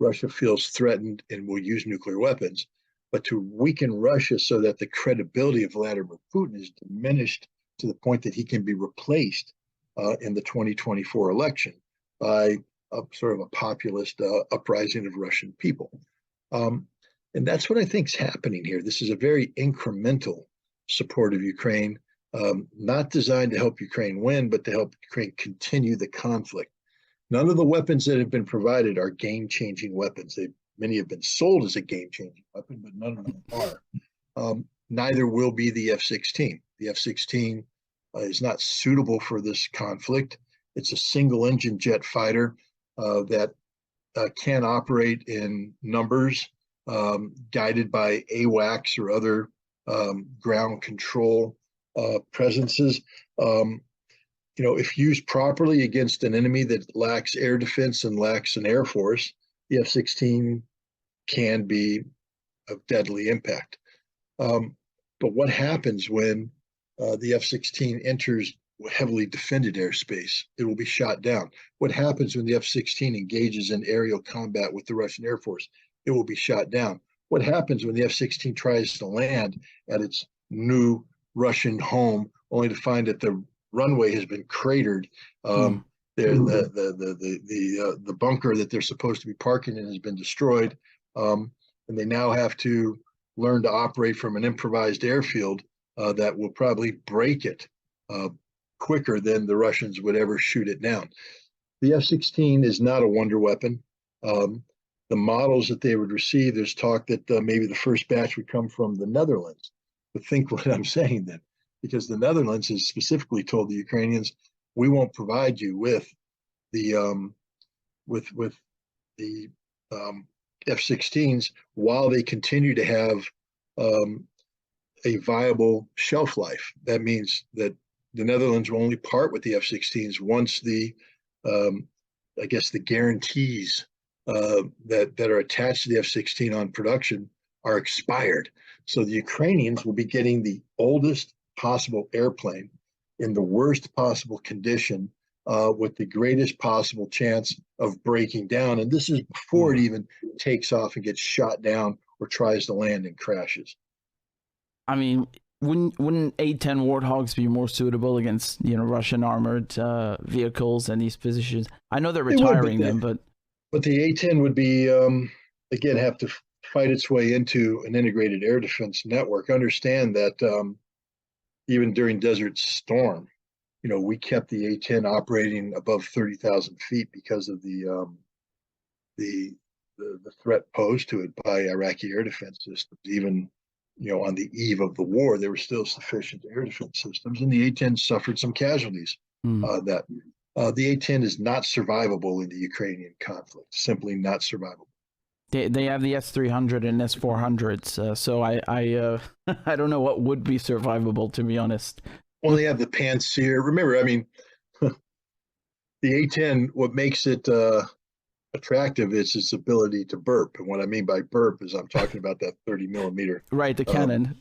Speaker 2: Russia feels threatened and will use nuclear weapons, but to weaken Russia so that the credibility of Vladimir Putin is diminished to the point that he can be replaced in the 2024 election by a sort of a populist uprising of Russian people. And that's what I think is happening here. This is a very incremental support of Ukraine, not designed to help Ukraine win, but to help Ukraine continue the conflict. None of the weapons that have been provided are game-changing weapons. Many have been sold as a game-changing weapon, but none of them are. Neither will be the F-16. The F-16 is not suitable for this conflict. It's a single-engine jet fighter that can operate in numbers, guided by AWACS or other ground control presences. If used properly against an enemy that lacks air defense and lacks an air force, the F-16 can be of deadly impact. But what happens when the F-16 enters heavily defended airspace? It will be shot down. What happens when the F-16 engages in aerial combat with the Russian Air Force? It will be shot down. What happens when the F-16 tries to land at its new Russian home, only to find that the runway has been cratered? The bunker that they're supposed to be parking in has been destroyed, and they now have to learn to operate from an improvised airfield that will probably break it quicker than the Russians would ever shoot it down. The F-16 is not a wonder weapon. The models that they would receive, there's talk that maybe the first batch would come from the Netherlands. But think what I'm saying then, because the Netherlands has specifically told the Ukrainians, we won't provide you with the F-16s while they continue to have a viable shelf life. That means that the Netherlands will only part with the F-16s once the guarantees that are attached to the F-16 on production are expired. So the Ukrainians will be getting the oldest possible airplane in the worst possible condition, with the greatest possible chance of breaking down. And this is before it even takes off and gets shot down or tries to land and crashes.
Speaker 1: I mean, wouldn't A-10 Warthogs be more suitable against Russian armored vehicles and these positions? I know they're retiring them, but
Speaker 2: the A-10 would be again have to fight its way into an integrated air defense network. Understand that even during Desert Storm, we kept the A-10 operating above 30,000 feet because of the threat posed to it by Iraqi air defense systems. Even on the eve of the war, there were still sufficient air defense systems, and the A-10 suffered some casualties. The A-10 is not survivable in the Ukrainian conflict. Simply not survivable.
Speaker 1: They have the S-300 and S-400s, so I I don't know what would be survivable, to be honest.
Speaker 2: Well, they have the Pantsir. Remember, I mean, the A-10, what makes it attractive is its ability to burp. And what I mean by burp is I'm talking about that 30 millimeter.
Speaker 1: Right, the cannon.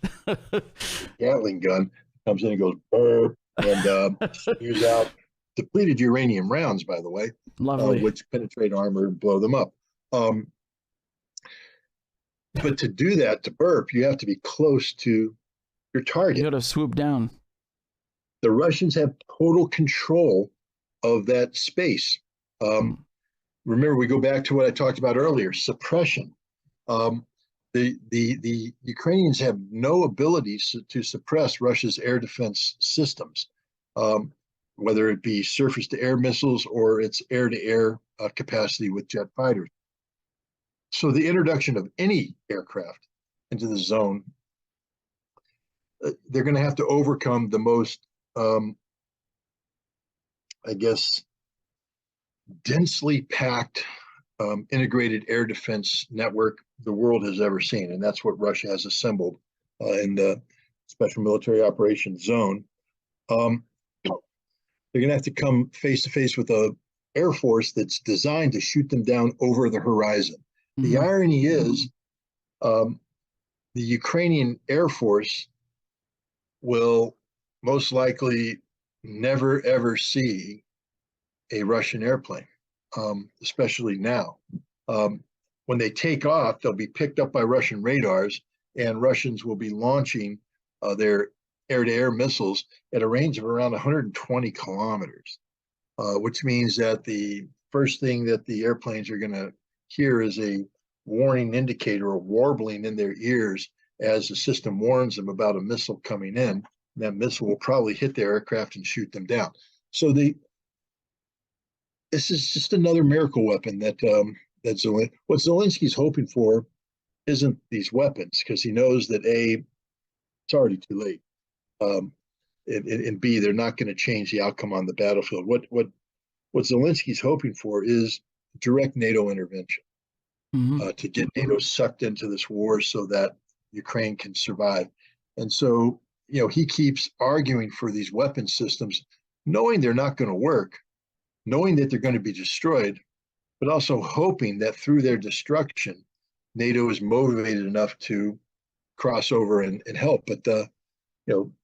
Speaker 2: Gatling gun comes in and goes burp and spews out depleted uranium rounds, by the way, which penetrate armor and blow them up. But to do that, to burp, you have to be close to your target.
Speaker 1: You got to swoop down.
Speaker 2: The Russians have total control of that space. Remember, we go back to what I talked about earlier: suppression. The Ukrainians have no ability to suppress Russia's air defense systems. whether it be surface-to-air missiles or its air-to-air capacity with jet fighters. So the introduction of any aircraft into the zone, they're going to have to overcome the most, I guess, densely packed integrated air defense network the world has ever seen. And that's what Russia has assembled in the Special Military Operations Zone. They're going to have to come face to face with an air force that's designed to shoot them down over the horizon. Mm-hmm. The irony is the Ukrainian Air Force will most likely never, ever see a Russian airplane, especially now. When they take off, they'll be picked up by Russian radars, and Russians will be launching their air-to-air missiles at a range of around 120 kilometers, which means that the first thing that the airplanes are going to hear is a warning indicator or warbling in their ears as the system warns them about a missile coming in. That missile will probably hit the aircraft and shoot them down. So this is just another miracle weapon that what Zelensky's hoping for isn't these weapons, because he knows that A, it's already too late. And B, they're not going to change the outcome on the battlefield. What Zelensky's hoping for is direct NATO intervention, mm-hmm. To get NATO sucked into this war so that Ukraine can survive. And so, he keeps arguing for these weapon systems, knowing they're not going to work, knowing that they're going to be destroyed, but also hoping that through their destruction, NATO is motivated enough to cross over and help. But then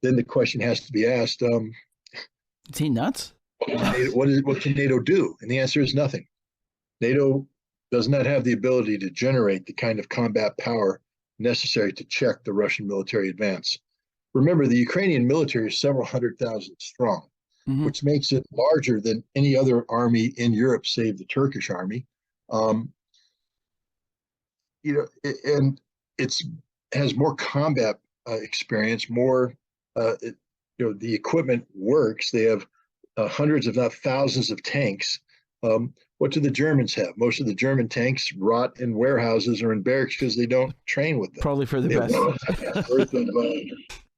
Speaker 2: the question has to be asked:
Speaker 1: is he nuts?
Speaker 2: What can NATO do? And the answer is nothing. NATO does not have the ability to generate the kind of combat power necessary to check the Russian military advance. Remember, the Ukrainian military is several 100,000 strong, mm-hmm. which makes it larger than any other army in Europe, save the Turkish army. And it's has more combat experience, more. The equipment works. They have hundreds, if not thousands, of tanks. What do the Germans have? Most of the German tanks rot in warehouses or in barracks because they don't train with them.
Speaker 1: Probably for the best.
Speaker 2: Worth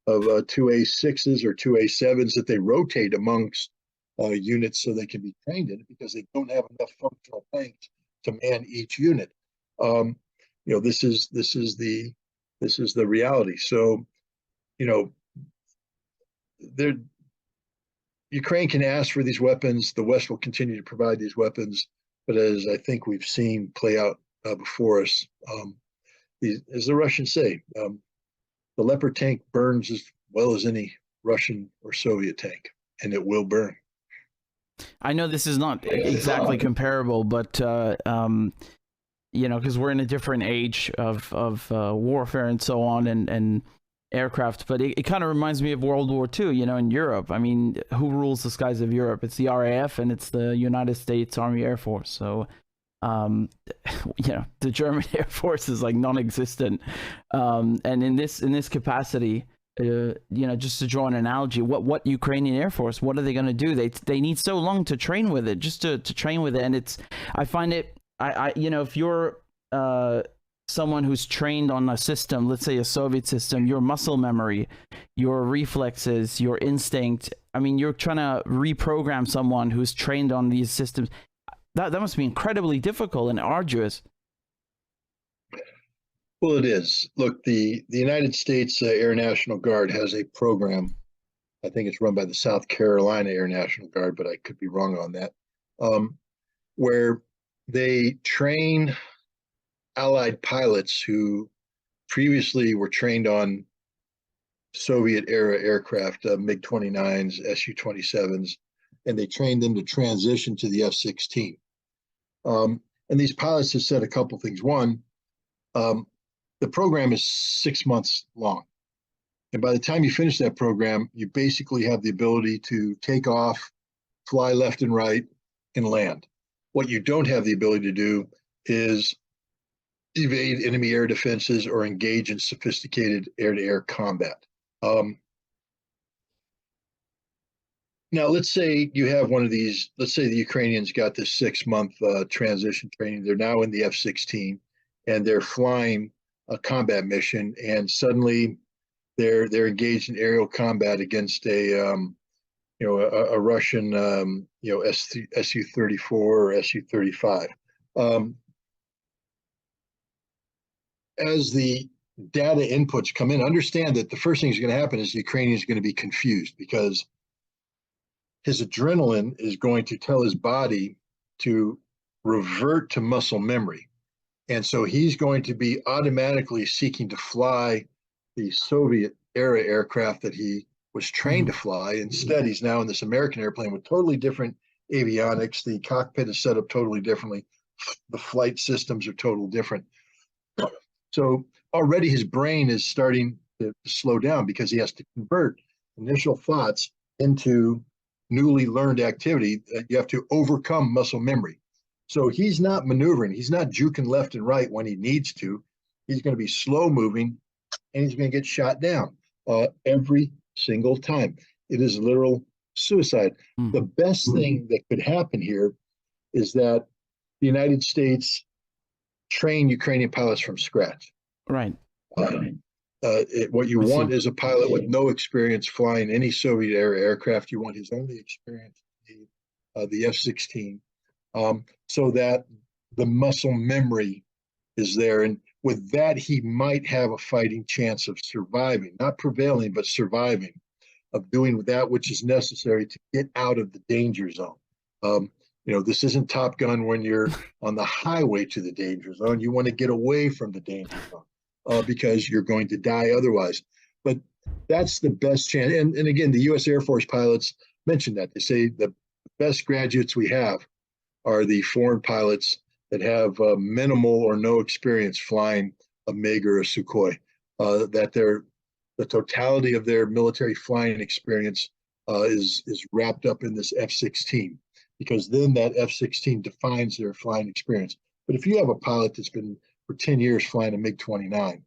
Speaker 2: of 2A6s or 2A7s that they rotate amongst units so they can be trained in it, because they don't have enough functional tanks to man each unit. This is the reality. So, Ukraine can ask for these weapons. The West will continue to provide these weapons, but as I think we've seen play out before us, as the Russians say, the Leopard tank burns as well as any Russian or Soviet tank, and it will burn.
Speaker 1: I know this is not exactly comparable, but because we're in a different age of warfare and so on, and aircraft, but it kind of reminds me of World War II, in Europe. I mean, who rules the skies of Europe? It's the RAF, and it's the United States Army Air Force. So, the German Air Force is like non-existent. And in this capacity, just to draw an analogy, what Ukrainian Air Force, what are they going to do? They need so long to train with it, just to train with it. And I find it, if you're someone who's trained on a system, let's say a Soviet system, your muscle memory, your reflexes, your instinct, you're trying to reprogram someone who's trained on these systems. That must be incredibly difficult and arduous.
Speaker 2: Well, it is. Look, the United States Air National Guard has a program. I think it's run by the South Carolina Air National Guard, but I could be wrong on that, where they train Allied pilots who previously were trained on Soviet-era aircraft, MiG-29s, Su-27s, and they trained them to transition to the F-16. And these pilots have said a couple things. One, the program is 6 months long. And by the time you finish that program, you basically have the ability to take off, fly left and right, and land. What you don't have the ability to do is evade enemy air defenses or engage in sophisticated air-to-air combat. Now, let's say you have one of these. Let's say the Ukrainians got this 6-month transition training. They're now in the F-16, and they're flying a combat mission, and suddenly they're engaged in aerial combat against a Russian Su-34 or Su-35. As the data inputs come in, understand that the first thing that's going to happen is the Ukrainian is going to be confused, because his adrenaline is going to tell his body to revert to muscle memory. And so he's going to be automatically seeking to fly the Soviet era aircraft that he was trained to fly. Instead, he's now in this American airplane with totally different avionics. The cockpit is set up totally differently. The flight systems are totally different. So already his brain is starting to slow down, because he has to convert initial thoughts into newly learned activity. You have to overcome muscle memory. So he's not maneuvering. He's not juking left and right when he needs to. He's going to be slow moving, and he's going to get shot down every single time. It is literal suicide. The best thing that could happen here is that the United States train Ukrainian pilots from scratch.
Speaker 1: Right.
Speaker 2: What you want is a pilot with no experience flying any Soviet era aircraft. You want his only experience, the F-16, so that the muscle memory is there. And with that, he might have a fighting chance of surviving, not prevailing, but surviving, of doing that which is necessary to get out of the danger zone. This isn't Top Gun when you're on the highway to the danger zone. You want to get away from the danger zone because you're going to die otherwise. But that's the best chance. And again, the U.S. Air Force pilots mentioned that. They say the best graduates we have are the foreign pilots that have minimal or no experience flying a MiG or a Sukhoi, that the totality of their military flying experience is wrapped up in this F-16, because then that F-16 defines their flying experience. But if you have a pilot that's been for 10 years flying a MiG-29,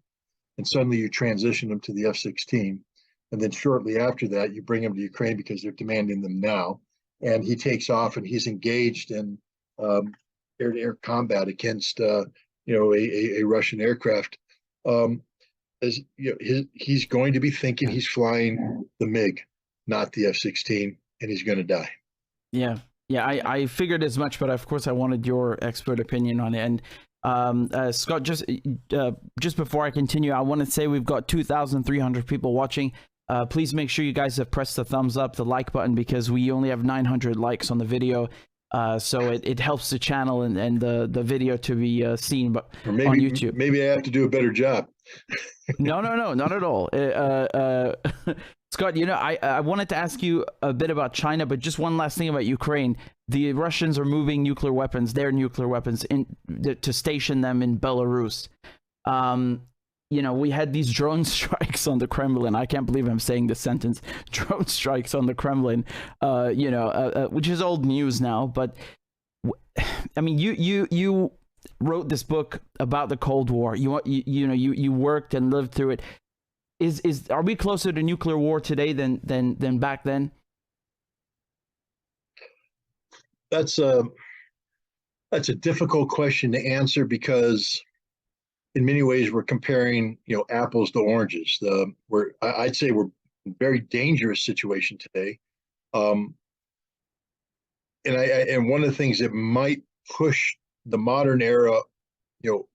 Speaker 2: and suddenly you transition them to the F-16, and then shortly after that, you bring them to Ukraine because they're demanding them now, and he takes off and he's engaged in air-to-air combat against a Russian aircraft. He's going to be thinking he's flying the MiG, not the F-16, and he's going to die.
Speaker 1: Yeah, I figured as much, but of course I wanted your expert opinion on it. And Scott, just before I continue, I want to say we've got 2,300 people watching. Please make sure you guys have pressed the thumbs up, the like button, because we only have 900 likes on the video. So it helps the channel and the video to be seen on YouTube.
Speaker 2: Maybe I have to do a better job.
Speaker 1: No, not at all. Scott, I wanted to ask you a bit about China, but just one last thing about Ukraine. The Russians are moving their nuclear weapons to station them in Belarus. We had these drone strikes on the Kremlin. I can't believe I'm saying this sentence. Drone strikes on the Kremlin, which is old news now. But I mean, you wrote this book about the Cold War. You worked and lived through it. Are we closer to nuclear war today than back then?
Speaker 2: That's a difficult question to answer, because in many ways we're comparing apples to oranges. I'd say we're in a very dangerous situation today. And one of the things that might push the modern era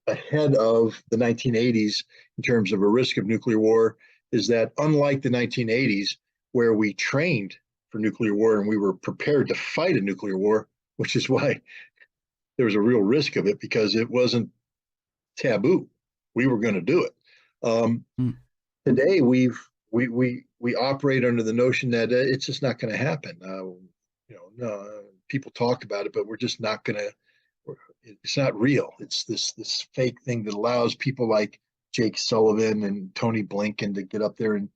Speaker 2: ahead of the 1980s in terms of a risk of nuclear war is that, unlike the 1980s, where we trained for nuclear war and we were prepared to fight a nuclear war, which is why there was a real risk of it, because it wasn't taboo. We were going to do it. Today, we operate under the notion that it's just not going to happen. No, people talk about it, but we're just not going to. It's not real. It's this fake thing that allows people like Jake Sullivan and Tony Blinken to get up there and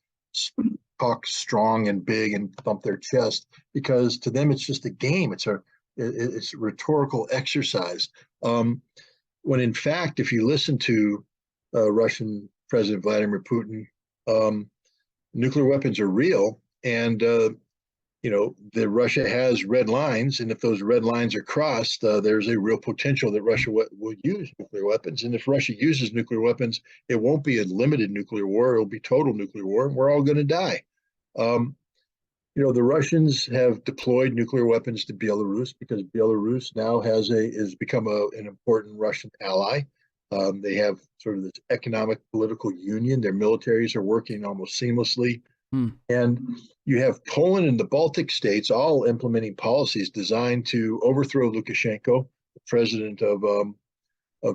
Speaker 2: talk strong and big and thump their chest, because to them it's just a game. It's a rhetorical exercise. When in fact, if you listen to Russian President Vladimir Putin, nuclear weapons are real, and that Russia has red lines, and if those red lines are crossed, there's a real potential that Russia will use nuclear weapons. And if Russia uses nuclear weapons, it won't be a limited nuclear war; it'll be total nuclear war, and we're all going to die. Um, the Russians have deployed nuclear weapons to Belarus because Belarus now has become an important Russian ally. They have sort of this economic political union. Their militaries are working almost seamlessly. And you have Poland and the Baltic states all implementing policies designed to overthrow Lukashenko, the president of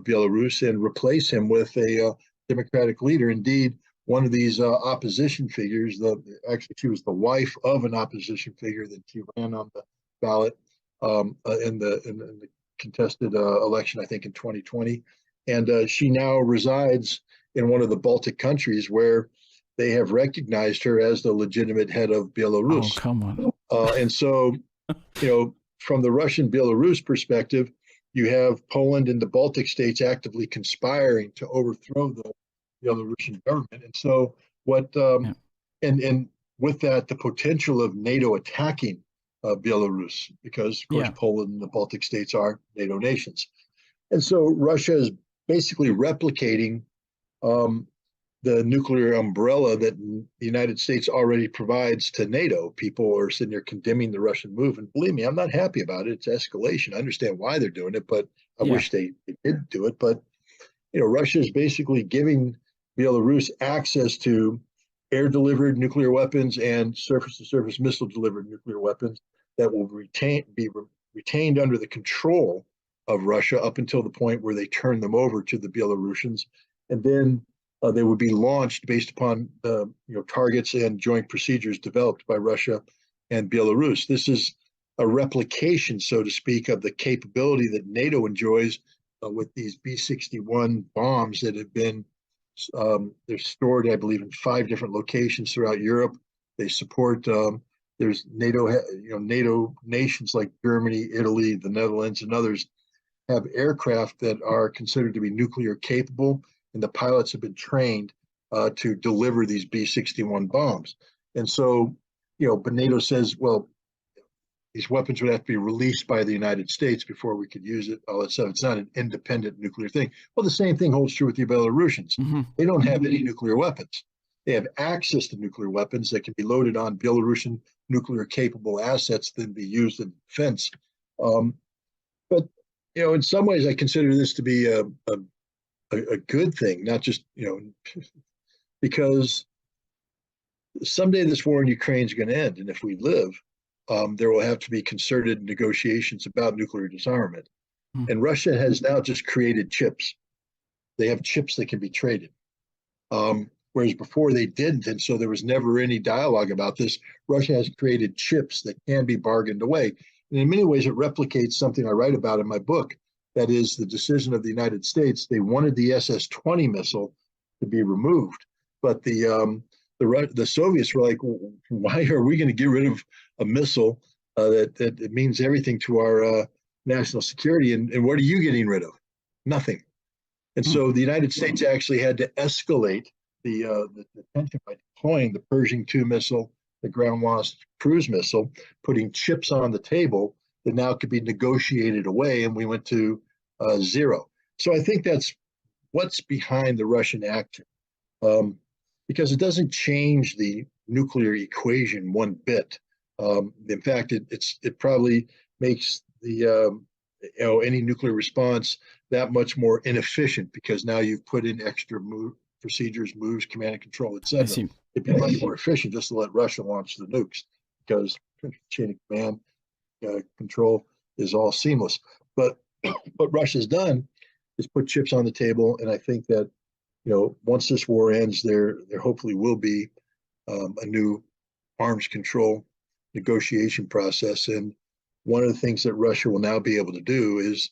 Speaker 2: Belarus, and replace him with a democratic leader. Indeed, one of these opposition figures, actually she was the wife of an opposition figure that she ran on the ballot in the contested election, I think in 2020. And she now resides in one of the Baltic countries where they have recognized her as the legitimate head of Belarus.
Speaker 1: Oh, come on.
Speaker 2: And so, from the Russian-Belarus perspective, you have Poland and the Baltic states actively conspiring to overthrow the Belarusian government. And so and with that, the potential of NATO attacking Belarus, because of course Poland and the Baltic states are NATO nations. And so Russia is basically replicating the nuclear umbrella that the United States already provides to NATO. People are sitting there condemning the Russian move. And believe me, I'm not happy about it. It's escalation. I understand why they're doing it, but I wish they didn't do it. But, Russia is basically giving Belarus access to air-delivered nuclear weapons and surface-to-surface missile-delivered nuclear weapons that will be retained under the control of Russia up until the point where they turn them over to the Belarusians. And then they would be launched based upon targets and joint procedures developed by Russia and Belarus. This is a replication, so to speak, of the capability that NATO enjoys with these B-61 bombs that have been they're stored, I believe, in 5 different locations throughout Europe. They support there's NATO nations like Germany, Italy, the Netherlands, and others have aircraft that are considered to be nuclear capable, and the pilots have been trained to deliver these B-61 bombs. And so, but NATO says, well, these weapons would have to be released by the United States before we could use it, all that stuff. It's not an independent nuclear thing. Well, the same thing holds true with the Belarusians. Mm-hmm. They don't have any nuclear weapons. They have access to nuclear weapons that can be loaded on Belarusian nuclear-capable assets, then be used in defense. But, in some ways, I consider this to be a good thing, not just, because someday this war in Ukraine is going to end. And if we live, there will have to be concerted negotiations about nuclear disarmament. Mm-hmm. And Russia has now just created chips. They have chips that can be traded, whereas before they didn't. And so there was never any dialogue about this. Russia has created chips that can be bargained away. And in many ways, it replicates something I write about in my book. That is the decision of the United States. They wanted the SS-20 missile to be removed, but the Soviets were like, why are we going to get rid of a missile that means everything to our national security? And what are you getting rid of? Nothing. And so the United States actually had to escalate the tension by deploying the Pershing II missile, the Ground Wasp cruise missile, putting chips on the table that now could be negotiated away, and we went to 0. So I think that's what's behind the Russian action. Because it doesn't change the nuclear equation one bit. In fact, it probably makes the any nuclear response that much more inefficient, because now you've put in extra procedures, moves, command and control, etc. It'd be much more efficient just to let Russia launch the nukes, because chain of command control is all seamless. But what Russia's done is put chips on the table, and I think that once this war ends, there hopefully will be a new arms control negotiation process. And one of the things that Russia will now be able to do is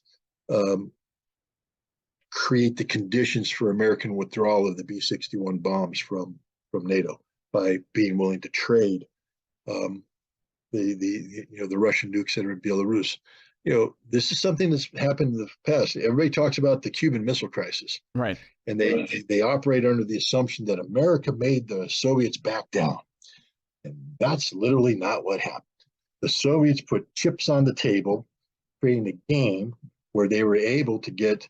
Speaker 2: create the conditions for American withdrawal of the B-61 bombs from NATO by being willing to trade the Russian nukes that are in Belarus. This is something that's happened in the past. Everybody talks about the Cuban Missile Crisis,
Speaker 1: right?
Speaker 2: And they operate under the assumption that America made the Soviets back down, and that's literally not what happened. The Soviets put chips on the table, creating a game where they were able to get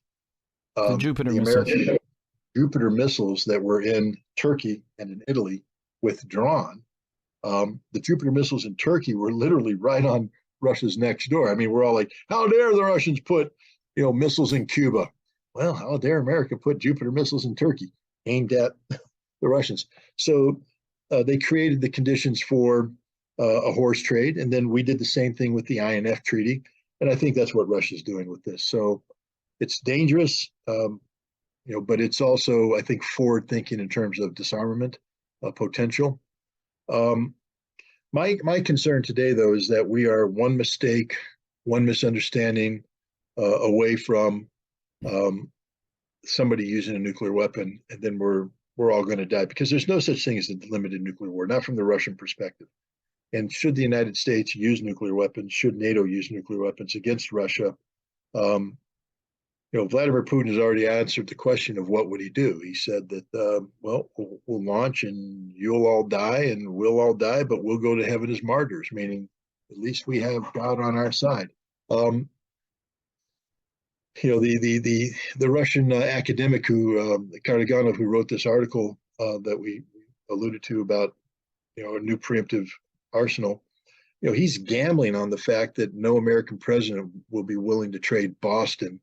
Speaker 1: The Jupiter
Speaker 2: the
Speaker 1: missiles.
Speaker 2: American Jupiter missiles that were in Turkey and in Italy withdrawn. The Jupiter missiles in Turkey were literally right on Russia's next door. I mean, we're all like, how dare the Russians put, missiles in Cuba? Well, how dare America put Jupiter missiles in Turkey aimed at the Russians? So they created the conditions for a horse trade, and then we did the same thing with the INF treaty. And I think that's what Russia's doing with this. So it's dangerous, but it's also, I think, forward thinking in terms of disarmament potential. My concern today, though, is that we are one mistake, one misunderstanding away from somebody using a nuclear weapon, and then we're all going to die, because there's no such thing as a limited nuclear war, not from the Russian perspective. And should the United States use nuclear weapons, should NATO use nuclear weapons against Russia, Vladimir Putin has already answered the question of what would he do. He said that, we'll launch and you'll all die and we'll all die, but we'll go to heaven as martyrs, meaning at least we have God on our side. The Russian academic Kardaganov, who wrote this article that we alluded to about, a new preemptive arsenal, he's gambling on the fact that no American president will be willing to trade Boston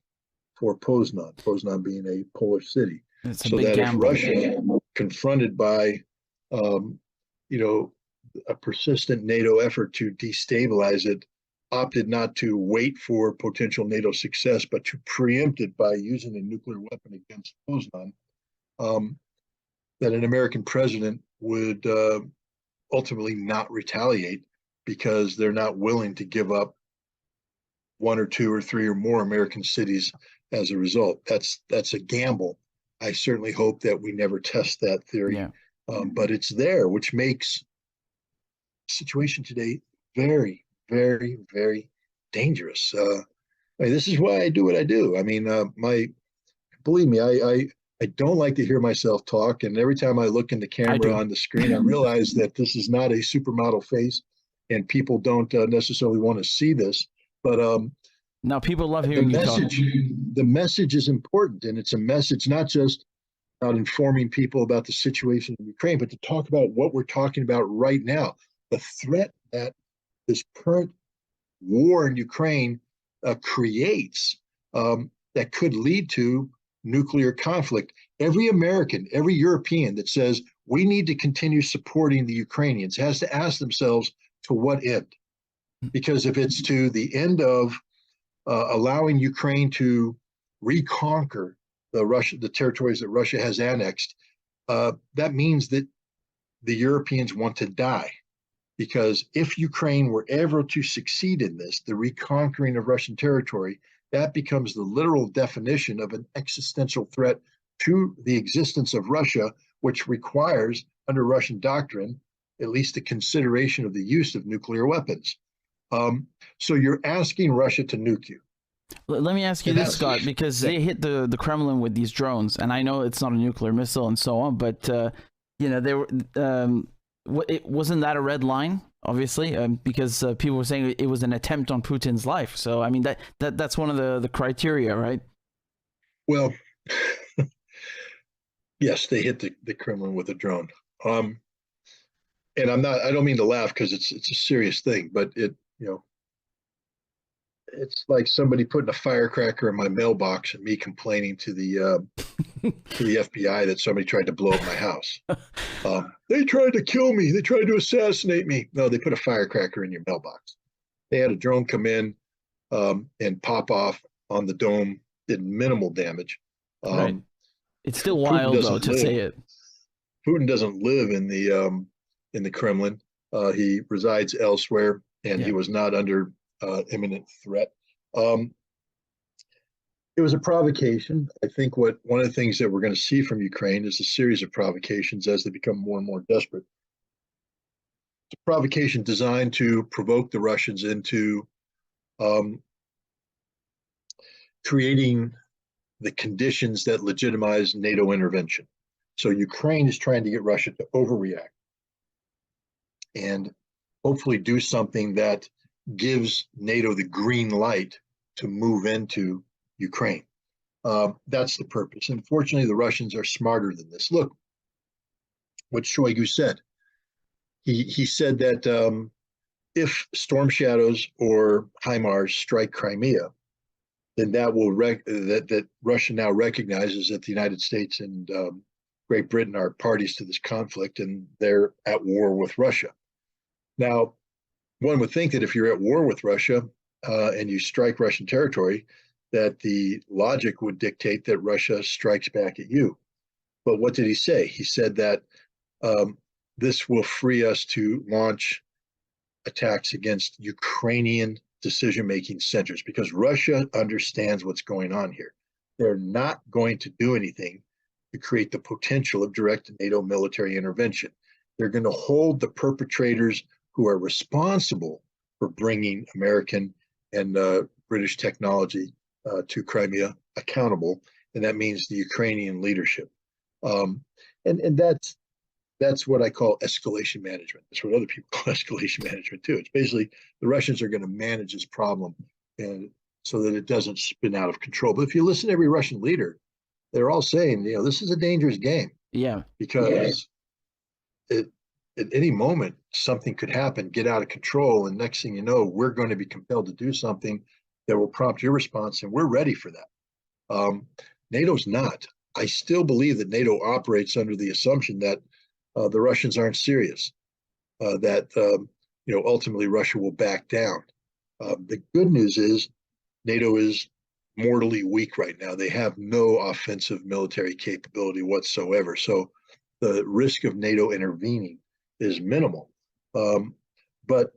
Speaker 2: for Poznan being a Polish city.
Speaker 1: So that gamble.
Speaker 2: If Russia, confronted by, a persistent NATO effort to destabilize it, opted not to wait for potential NATO success, but to preempt it by using a nuclear weapon against Poznan, that an American president would ultimately not retaliate because they're not willing to give up one or two or three or more American cities as a result. That's a gamble. I certainly hope that we never test that theory, but it's there, which makes the situation today very, very, very dangerous. This is why I do what I do. I mean, believe me, I don't like to hear myself talk, and every time I look in the camera on the screen, I realize that this is not a supermodel face, and people don't necessarily want to see this. But
Speaker 1: now people love hearing you talk.
Speaker 2: The message is important, and it's a message not just about informing people about the situation in Ukraine, but to talk about what we're talking about right now, the threat that this current war in Ukraine creates that could lead to nuclear conflict. Every American, every European that says we need to continue supporting the Ukrainians has to ask themselves, to what end? Because if it's to the end of allowing Ukraine to reconquer the territories that Russia has annexed, that means that the Europeans want to die. Because if Ukraine were ever to succeed in this, the reconquering of Russian territory, that becomes the literal definition of an existential threat to the existence of Russia, which requires, under Russian doctrine, at least the consideration of the use of nuclear weapons. So you're asking Russia to nuke you.
Speaker 1: Let me ask you this, Scott, because they hit the Kremlin with these drones, and I know it's not a nuclear missile and so on, but they were wasn't that a red line? Obviously, because people were saying it was an attempt on Putin's life. So I mean that's one of the criteria, right?
Speaker 2: Well, yes, they hit the Kremlin with a drone. And I don't mean to laugh because it's a serious thing, but it's like somebody putting a firecracker in my mailbox and me complaining to the FBI that somebody tried to blow up my house. They tried to kill me. They tried to assassinate me. No, they put a firecracker in your mailbox. They had a drone come in and pop off on the dome, did minimal damage.
Speaker 1: Right. It's still wild though to say it.
Speaker 2: Putin doesn't live in the Kremlin. He resides elsewhere, and he was not under imminent threat. It was a provocation. I think one of the things that we're going to see from Ukraine is a series of provocations as they become more and more desperate. It's a provocation designed to provoke the Russians into creating the conditions that legitimize NATO intervention. So Ukraine is trying to get Russia to overreact. And hopefully do something that gives NATO the green light to move into Ukraine. That's the purpose. Unfortunately, the Russians are smarter than this. Look what Shoigu said. He said that if Storm Shadows or HIMARS strike Crimea, then that Russia now recognizes that the United States and Great Britain are parties to this conflict, and they're at war with Russia. Now, one would think that if you're at war with Russia and you strike Russian territory, that the logic would dictate that Russia strikes back at you. But what did he say? He said that this will free us to launch attacks against Ukrainian decision-making centers, because Russia understands what's going on here. They're not going to do anything to create the potential of direct NATO military intervention. They're going to hold the perpetrators who are responsible for bringing American and British technology to Crimea accountable, and that means the Ukrainian leadership. And that's what I call escalation management. That's what other people call escalation management too. It's basically the Russians are going to manage this problem and so that it doesn't spin out of control. But if you listen to every Russian leader, they're all saying, this is a dangerous game.
Speaker 1: Yeah.
Speaker 2: Because at any moment, something could happen, get out of control. And next thing you know, we're going to be compelled to do something that will prompt your response. And we're ready for that. NATO's not. I still believe that NATO operates under the assumption that the Russians aren't serious, that ultimately Russia will back down. The good news is NATO is mortally weak right now. They have no offensive military capability whatsoever. So the risk of NATO intervening is minimal. But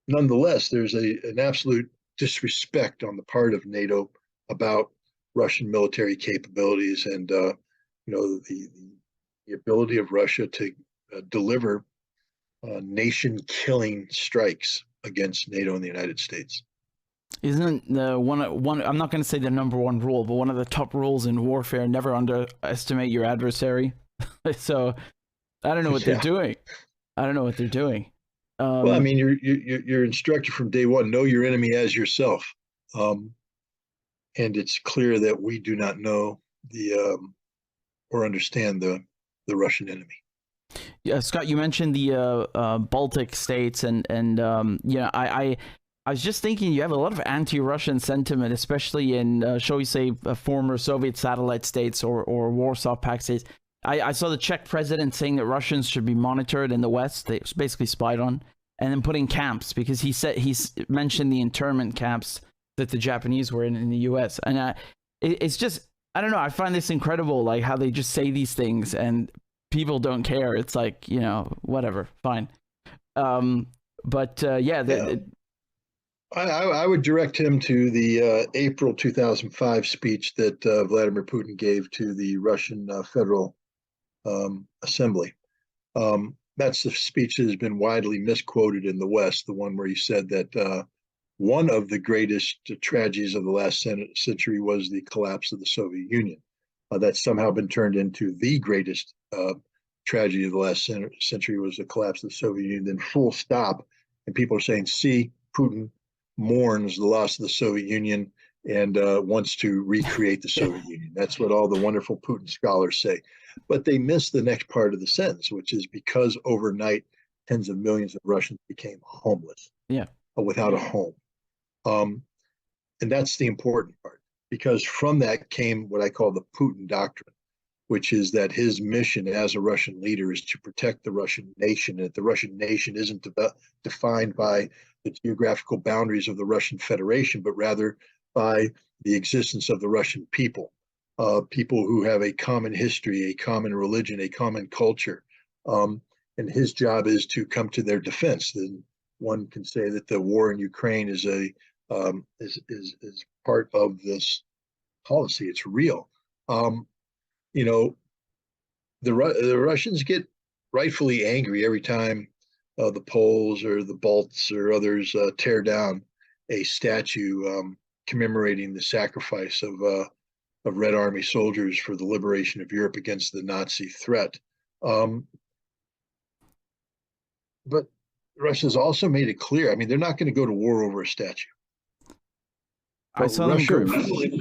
Speaker 2: nonetheless, there's an absolute disrespect on the part of NATO about Russian military capabilities and the ability of Russia to deliver nation-killing strikes against NATO and the United States.
Speaker 1: Isn't the one? I'm not going to say the number one rule, but one of the top rules in warfare: never underestimate your adversary. So I don't know what they're doing. I don't know what they're doing.
Speaker 2: Well, I mean, you're instructed from day one: know your enemy as yourself. And it's clear that we do not know or understand the Russian enemy.
Speaker 1: Yeah, Scott, you mentioned the Baltic states, and I was just thinking you have a lot of anti-Russian sentiment, especially in, shall we say, former Soviet satellite states or Warsaw Pact states. I saw the Czech president saying that Russians should be monitored in the West. They basically spied on, and then putting camps, because he's mentioned the internment camps that the Japanese were in the U.S. And it's just, I don't know. I find this incredible, like how they just say these things and people don't care. It's like, whatever, fine.
Speaker 2: I would direct him to the April 2005 speech that Vladimir Putin gave to the Russian Federal Assembly. That's the speech that has been widely misquoted in the West, the one where he said that one of the greatest tragedies of the last century was the collapse of the Soviet Union. That's somehow been turned into the greatest tragedy of the last century was the collapse of the Soviet Union, then full stop. And people are saying, see, Putin mourns the loss of the Soviet Union and wants to recreate the Soviet Union. That's what all the wonderful Putin scholars say. But they miss the next part of the sentence, which is because overnight tens of millions of Russians became homeless, without a home. And that's the important part, because from that came what I call the Putin doctrine, which is that his mission as a Russian leader is to protect the Russian nation, and that the Russian nation isn't defined by the geographical boundaries of the Russian Federation, but rather by the existence of the Russian people, people who have a common history, a common religion, a common culture. And his job is to come to their defense. Then one can say that the war in Ukraine is part of this policy. It's real. The Russians get rightfully angry every time the Poles or the Balts or others tear down a statue commemorating the sacrifice of Red Army soldiers for the liberation of Europe against the Nazi threat. But Russia's also made it clear. I mean, they're not going to go to war over a statue.
Speaker 1: I
Speaker 2: But
Speaker 1: saw
Speaker 2: Russia
Speaker 1: them.
Speaker 2: will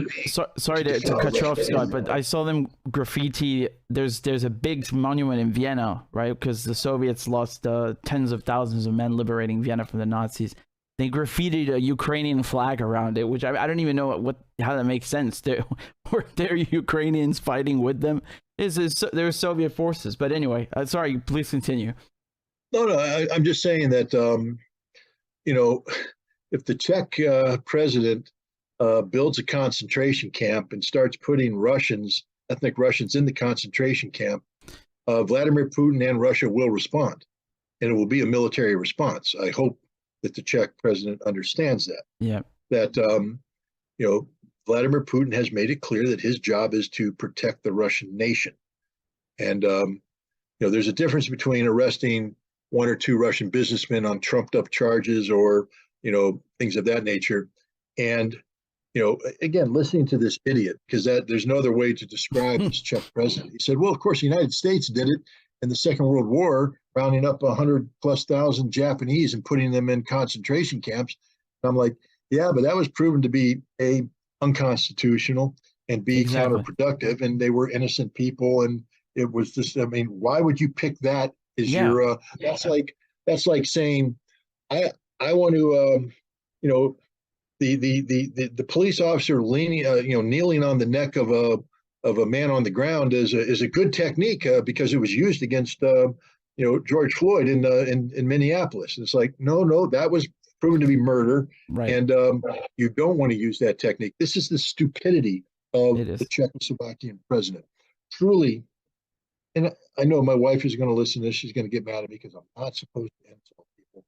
Speaker 1: Sorry to
Speaker 2: defend
Speaker 1: cut you off,
Speaker 2: Russia.
Speaker 1: Scott, but I saw them graffiti. There's a big monument in Vienna, right? Because the Soviets lost tens of thousands of men liberating Vienna from the Nazis. They graffitied a Ukrainian flag around it, which I don't even know how that makes sense. Were there Ukrainians fighting with them? There were Soviet forces, but anyway, sorry. Please continue.
Speaker 2: No, I'm just saying that if the Czech president builds a concentration camp and starts putting ethnic Russians in the concentration camp, Vladimir Putin and Russia will respond, and it will be a military response. I hope that the Czech president understands that.
Speaker 1: Yeah.
Speaker 2: That Vladimir Putin has made it clear that his job is to protect the Russian nation, and there's a difference between arresting one or two Russian businessmen on trumped up charges or things of that nature, and again, listening to this idiot, because there's no other way to describe this Czech president. He said, well, of course, the United States did it in the Second World War, rounding up 100,000+ Japanese and putting them in concentration camps. And I'm like, yeah, but that was proven to be A, unconstitutional, and B, counterproductive, and they were innocent people. And it was just, I mean, why would you pick that as your, that's like saying, I want to, the police officer kneeling on the neck of a man on the ground is a good technique because it was used against George Floyd in Minneapolis. It's like no, that was proven to be murder,
Speaker 1: right.
Speaker 2: And you don't want to use that technique. This is the stupidity of the Czechoslovakian president. Truly, and I know my wife is going to listen to this. She's going to get mad at me because I'm not supposed to insult people.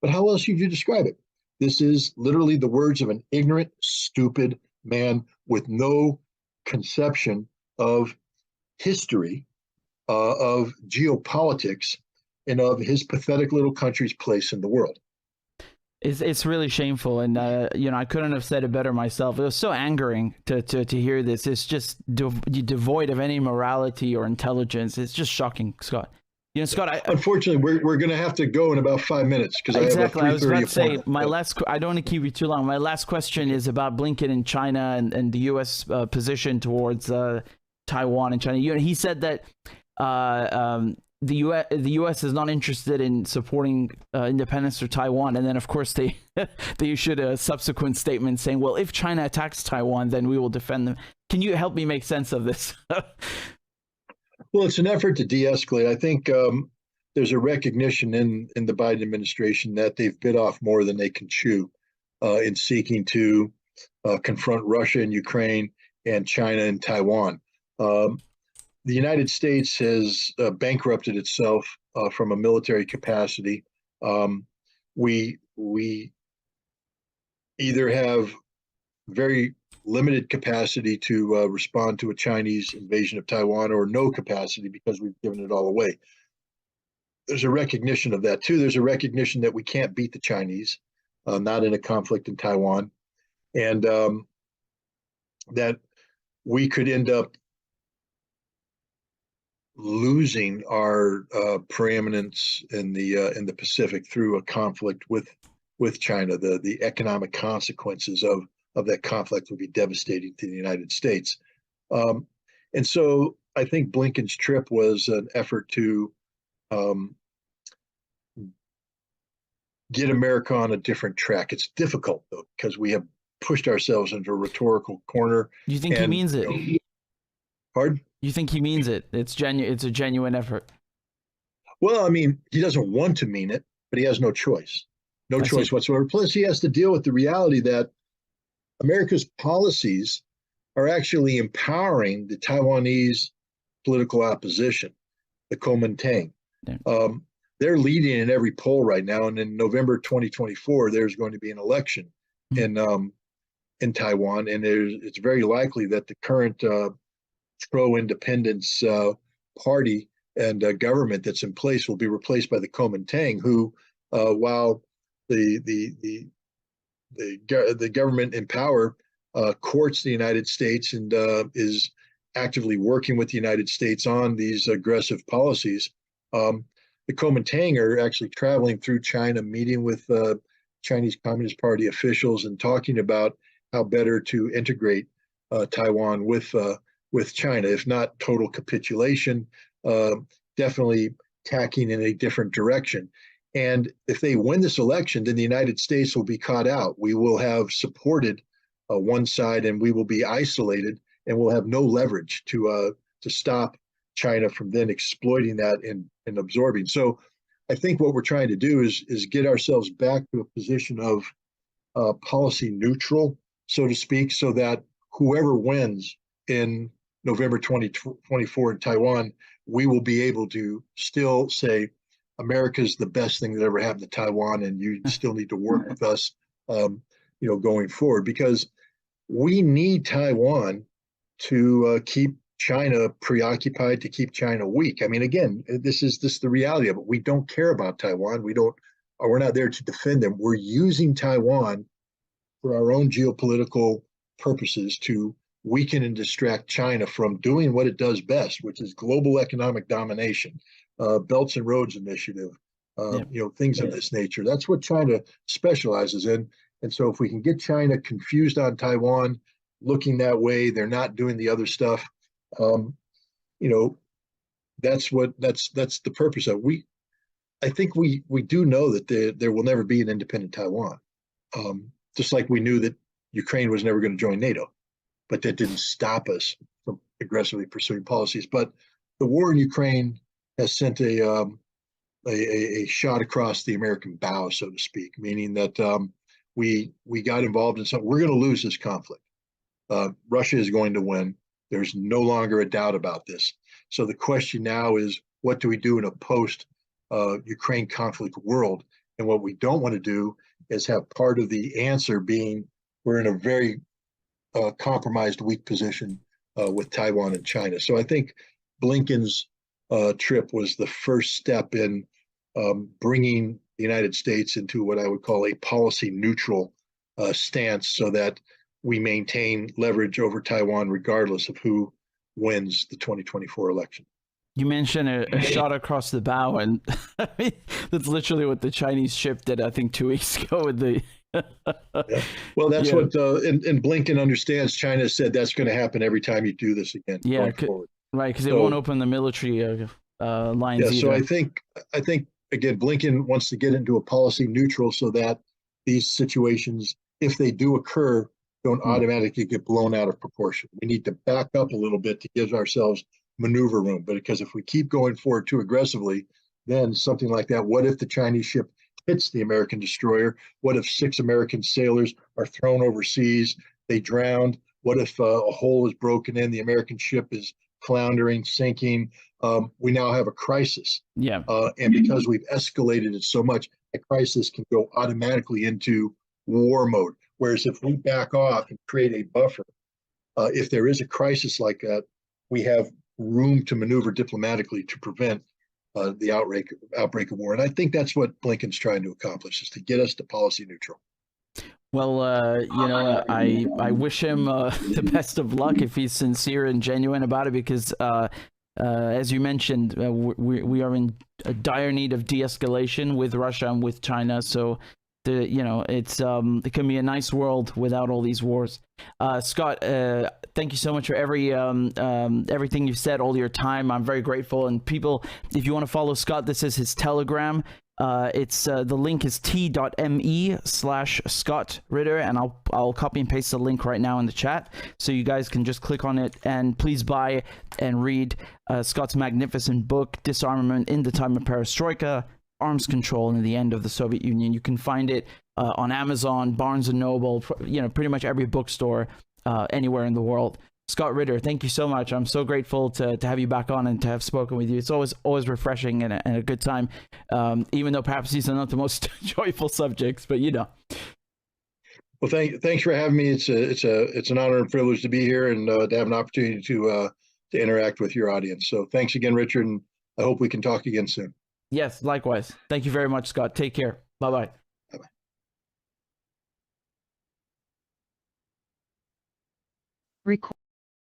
Speaker 2: But how else should you describe it? This is literally the words of an ignorant, stupid man with no conception of history, of geopolitics, and of his pathetic little country's place in the world.
Speaker 1: It's really shameful, and I couldn't have said it better myself. It was so angering to hear this. It's just devoid of any morality or intelligence. It's just shocking, Scott. Scott.
Speaker 2: Unfortunately, we're going to have to go in about 5 minutes because
Speaker 1: exactly.
Speaker 2: I have a 3:30
Speaker 1: I was about to say
Speaker 2: appointment.
Speaker 1: I don't want to keep you too long. My last question is about Blinken and China and the U.S. Position towards Taiwan and China. He said that the U.S. is not interested in supporting independence for Taiwan, and then of course they issued a subsequent statement saying, "Well, if China attacks Taiwan, then we will defend them." Can you help me make sense of this?
Speaker 2: Well, it's an effort to de-escalate. I think there's a recognition in the Biden administration that they've bit off more than they can chew in seeking to confront Russia and Ukraine and China and Taiwan. The United States has bankrupted itself from a military capacity. We either have very limited capacity to respond to a Chinese invasion of Taiwan, or no capacity because we've given it all away. There's a recognition of that too. There's a recognition that we can't beat the Chinese, not in a conflict in Taiwan, and that we could end up losing our preeminence in the Pacific through a conflict with China. The economic consequences of that conflict would be devastating to the United States. And so I think Blinken's trip was an effort to get America on a different track. It's difficult, though, because we have pushed ourselves into a rhetorical corner.
Speaker 1: Do you think he means it?
Speaker 2: Pardon?
Speaker 1: You think he means it? It's a genuine effort.
Speaker 2: Well, I mean, he doesn't want to mean it, but he has no choice. No choice whatsoever. Plus, he has to deal with the reality that America's policies are actually empowering the Taiwanese political opposition, the Kuomintang. Yeah. They're leading in every poll right now, and in November 2024, there's going to be an election in Taiwan, and it's very likely that the current pro-independence party and government that's in place will be replaced by the Kuomintang, who, while the government in power courts the United States and is actively working with the United States on these aggressive policies, the Kuomintang are actually traveling through China, meeting with Chinese Communist Party officials and talking about how better to integrate Taiwan with China, if not total capitulation, definitely tacking in a different direction. And if they win this election, then the United States will be caught out. We will have supported one side, and we will be isolated, and we'll have no leverage to stop China from then exploiting that and absorbing. So I think what we're trying to do is get ourselves back to a position of policy neutral, so to speak, so that whoever wins in November 2024 in Taiwan, we will be able to still say America's the best thing that ever happened to Taiwan, and you still need to work with us, going forward, because we need Taiwan to keep China preoccupied, to keep China weak. I mean, again, this is the reality of it. We don't care about Taiwan. We're not there to defend them. We're using Taiwan for our own geopolitical purposes to weaken and distract China from doing what it does best, which is global economic domination, Belts and Roads Initiative, things of this nature. That's what China specializes in. And so if we can get China confused on Taiwan, looking that way, they're not doing the other stuff, that's the purpose of it. I think we do know that there will never be an independent Taiwan, just like we knew that Ukraine was never going to join NATO, but that didn't stop us from aggressively pursuing policies. But the war in Ukraine has sent a shot across the American bow, so to speak, meaning that we got involved in something. We're going to lose this conflict. Russia is going to win. There's no longer a doubt about this. So the question now is, what do we do in a post-Ukraine conflict world? And what we don't want to do is have part of the answer being we're in a very compromised, weak position with Taiwan and China. So I think Blinken's trip was the first step in bringing the United States into what I would call a policy neutral stance, so that we maintain leverage over Taiwan regardless of who wins the 2024 election.
Speaker 1: You mentioned a shot across the bow, and I mean, that's literally what the Chinese ship did, I think, 2 weeks ago with the.
Speaker 2: Yeah. Well, that's what and Blinken understands. China said that's going to happen every time you do this again.
Speaker 1: Yeah, right, because they won't open the military lines.
Speaker 2: Yeah,
Speaker 1: either.
Speaker 2: so I think again, Blinken wants to get into a policy neutral so that these situations, if they do occur, don't automatically get blown out of proportion. We need to back up a little bit to give ourselves maneuver room. But because if we keep going forward too aggressively, then something like that, what if the Chinese ship hits the American destroyer? What if 6 American sailors are thrown overseas, they drowned? What if a hole is broken in, the American ship is floundering, sinking? We now have a crisis.
Speaker 1: Yeah.
Speaker 2: And because we've escalated it so much, a crisis can go automatically into war mode. Whereas if we back off and create a buffer, if there is a crisis like that, we have room to maneuver diplomatically to prevent the outbreak of war. And I think that's what Blinken's trying to accomplish, is to get us to policy neutral.
Speaker 1: Well, I wish him the best of luck if he's sincere and genuine about it, because as you mentioned, we are in a dire need of de-escalation with Russia and with China. So it can be a nice world without all these wars. Scott, thank you so much for everything you've said, all your time. I'm very grateful. And people, if you want to follow Scott, this is his Telegram. It's the link is t.me/Scott Ritter, and I'll copy and paste the link right now in the chat, so you guys can just click on it. And please buy and read Scott's magnificent book, Disarmament in the Time of Perestroika, Arms Control and the End of the Soviet Union. You can find it on Amazon, Barnes and Noble, pretty much every bookstore anywhere in the world. Scott Ritter, thank you so much. I'm so grateful to have you back on and to have spoken with you. It's always refreshing and a good time, even though perhaps these are not the most joyful subjects, but
Speaker 2: Well, thanks for having me. It's an honor and privilege to be here and to have an opportunity to interact with your audience. So thanks again, Richard, and I hope we can talk again soon.
Speaker 1: Yes, likewise. Thank you very much, Scott. Take care. Bye-bye.
Speaker 2: Bye-bye.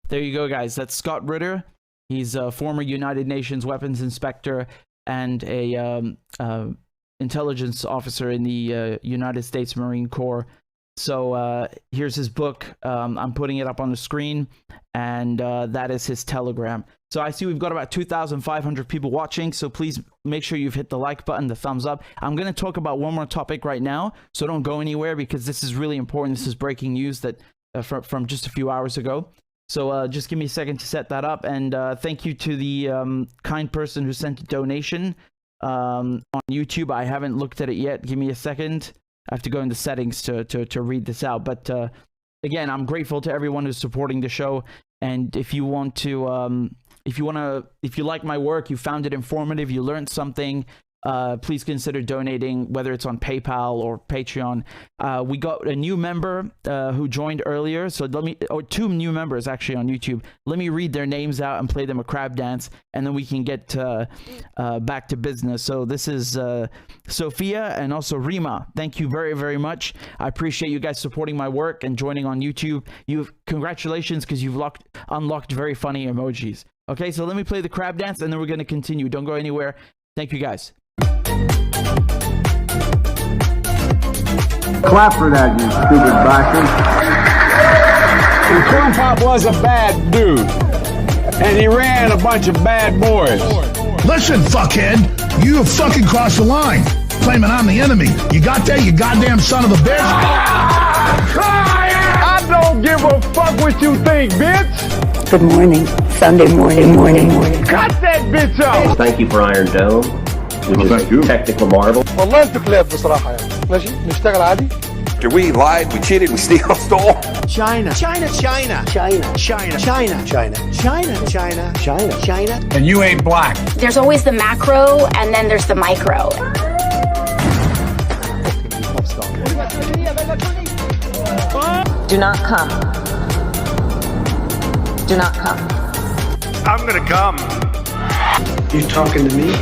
Speaker 1: There you go, guys. That's Scott Ritter. He's a former United Nations weapons inspector, and a intelligence officer in the United States Marine Corps. So here's his book. I'm putting it up on the screen, and that is his Telegram. So I see we've got about 2,500 people watching, so please make sure you've hit the like button, the thumbs up. I'm going to talk about one more topic right now, so don't go anywhere because this is really important. This is breaking news that from just a few hours ago. So just give me a second to set that up, and thank you to the kind person who sent a donation on YouTube. I haven't looked at it yet. Give me a second. I have to go into settings to read this out. But again, I'm grateful to everyone who's supporting the show. And if you want to, if you like my work, you found it informative, you learned something, please consider donating, whether it's on PayPal or Patreon. We got a new member who joined earlier, so two new members actually on YouTube. Let me read their names out and play them a crab dance, and then we can get back to business. So this is Sophia and also Rima. Thank you very, very much. I appreciate you guys supporting my work and joining on YouTube. Congratulations, because you've unlocked very funny emojis. Okay, so let me play the crab dance, and then we're going to continue. Don't go anywhere. Thank you, guys.
Speaker 3: Clap for that, you stupid bastard.
Speaker 4: And Corn Pop was a bad dude, and he ran a bunch of bad boys.
Speaker 5: Listen, fuckhead, you have fucking crossed the line, claiming I'm the enemy. You got that, you goddamn son of a bitch?
Speaker 4: I don't give a fuck what you think, bitch.
Speaker 6: Good morning. Sunday morning.
Speaker 4: Cut that bitch off.
Speaker 7: Thank you for Iron Dome, which is a technical marvel.
Speaker 8: والله انتوا كلاب بصراحه يعني ماشي نشتغل عادي.
Speaker 9: We lied, we cheated, we stole.
Speaker 8: China.
Speaker 4: And you ain't black.
Speaker 10: There's always the macro, and then there's the micro.
Speaker 6: Do not come. Do not come.
Speaker 4: I'm gonna come.
Speaker 8: You talking to me?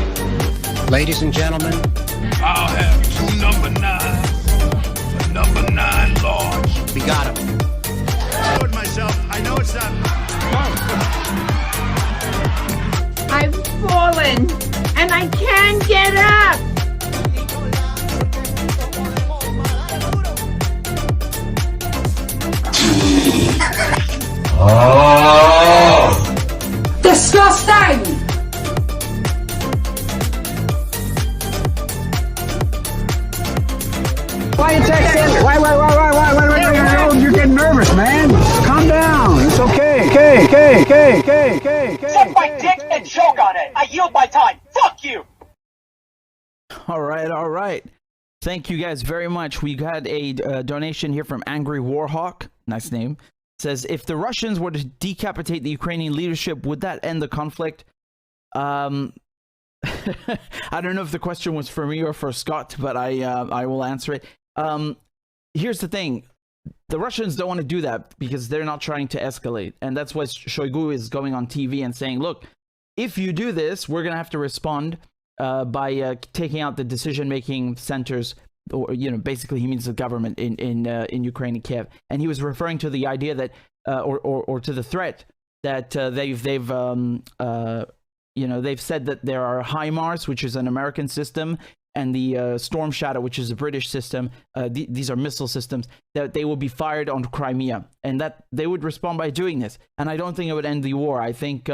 Speaker 5: Ladies and gentlemen,
Speaker 9: I'll have two number 9s, a number 9 large.
Speaker 5: we got him.
Speaker 9: I told myself, I know it's not.
Speaker 11: I've fallen, and I can't get up. Disgusting!
Speaker 4: Why you texting? Why? You're getting nervous, man. Calm down. It's okay. Okay.
Speaker 8: Suck my dick and choke on it. I yield my time. Fuck you.
Speaker 1: All right. Thank you guys very much. We got a donation here from Angry Warhawk. Nice name. Says, if the Russians were to decapitate the Ukrainian leadership, would that end the conflict? I don't know if the question was for me or for Scott, but I will answer it. Here's the thing. The Russians don't want to do that because they're not trying to escalate. And that's why Shoigu is going on TV and saying, look, if you do this, we're going to have to respond by taking out the decision-making centers, or, basically he means the government in Ukraine and Kiev. And he was referring to the idea that, or to the threat that they've said that there are HIMARS, which is an American system, and the Storm Shadow, which is a British system. These are missile systems that they will be fired on Crimea, and that they would respond by doing this. And I don't think it would end the war. I think,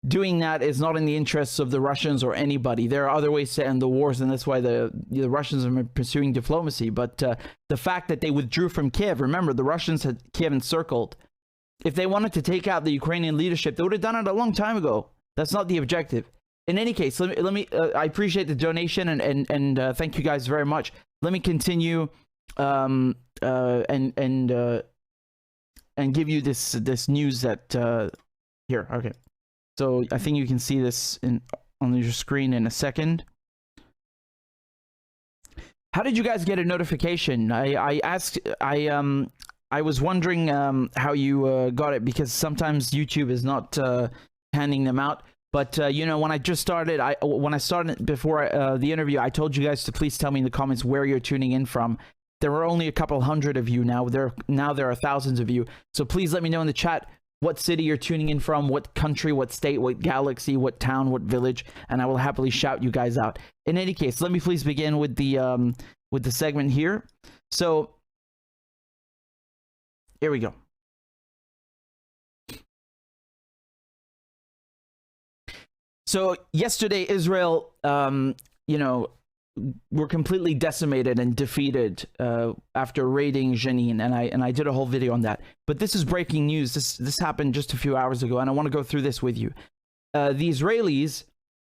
Speaker 1: doing that is not in the interests of the Russians or anybody. There are other ways to end the wars, and that's why the Russians are pursuing diplomacy. But the fact that they withdrew from Kiev, remember, the Russians had Kiev encircled. If they wanted to take out the Ukrainian leadership, they would have done it a long time ago. That's not the objective. In any case, let me. I appreciate the donation and thank you guys very much. Let me continue and give you this news that here. Okay, so I think you can see this on your screen in a second. How did you guys get a notification? I was wondering how you got it, because sometimes YouTube is not handing them out. But when I just started, when I started before the interview, I told you guys to please tell me in the comments where you're tuning in from. There were only a couple hundred of you now. There are thousands of you. So please let me know in the chat what city you're tuning in from, what country, what state, what galaxy, what town, what village, and I will happily shout you guys out. In any case, let me please begin with the segment here. So here we go. So yesterday, Israel, were completely decimated and defeated after raiding Jenin, and I did a whole video on that. But this is breaking news. This happened just a few hours ago, and I want to go through this with you. The Israelis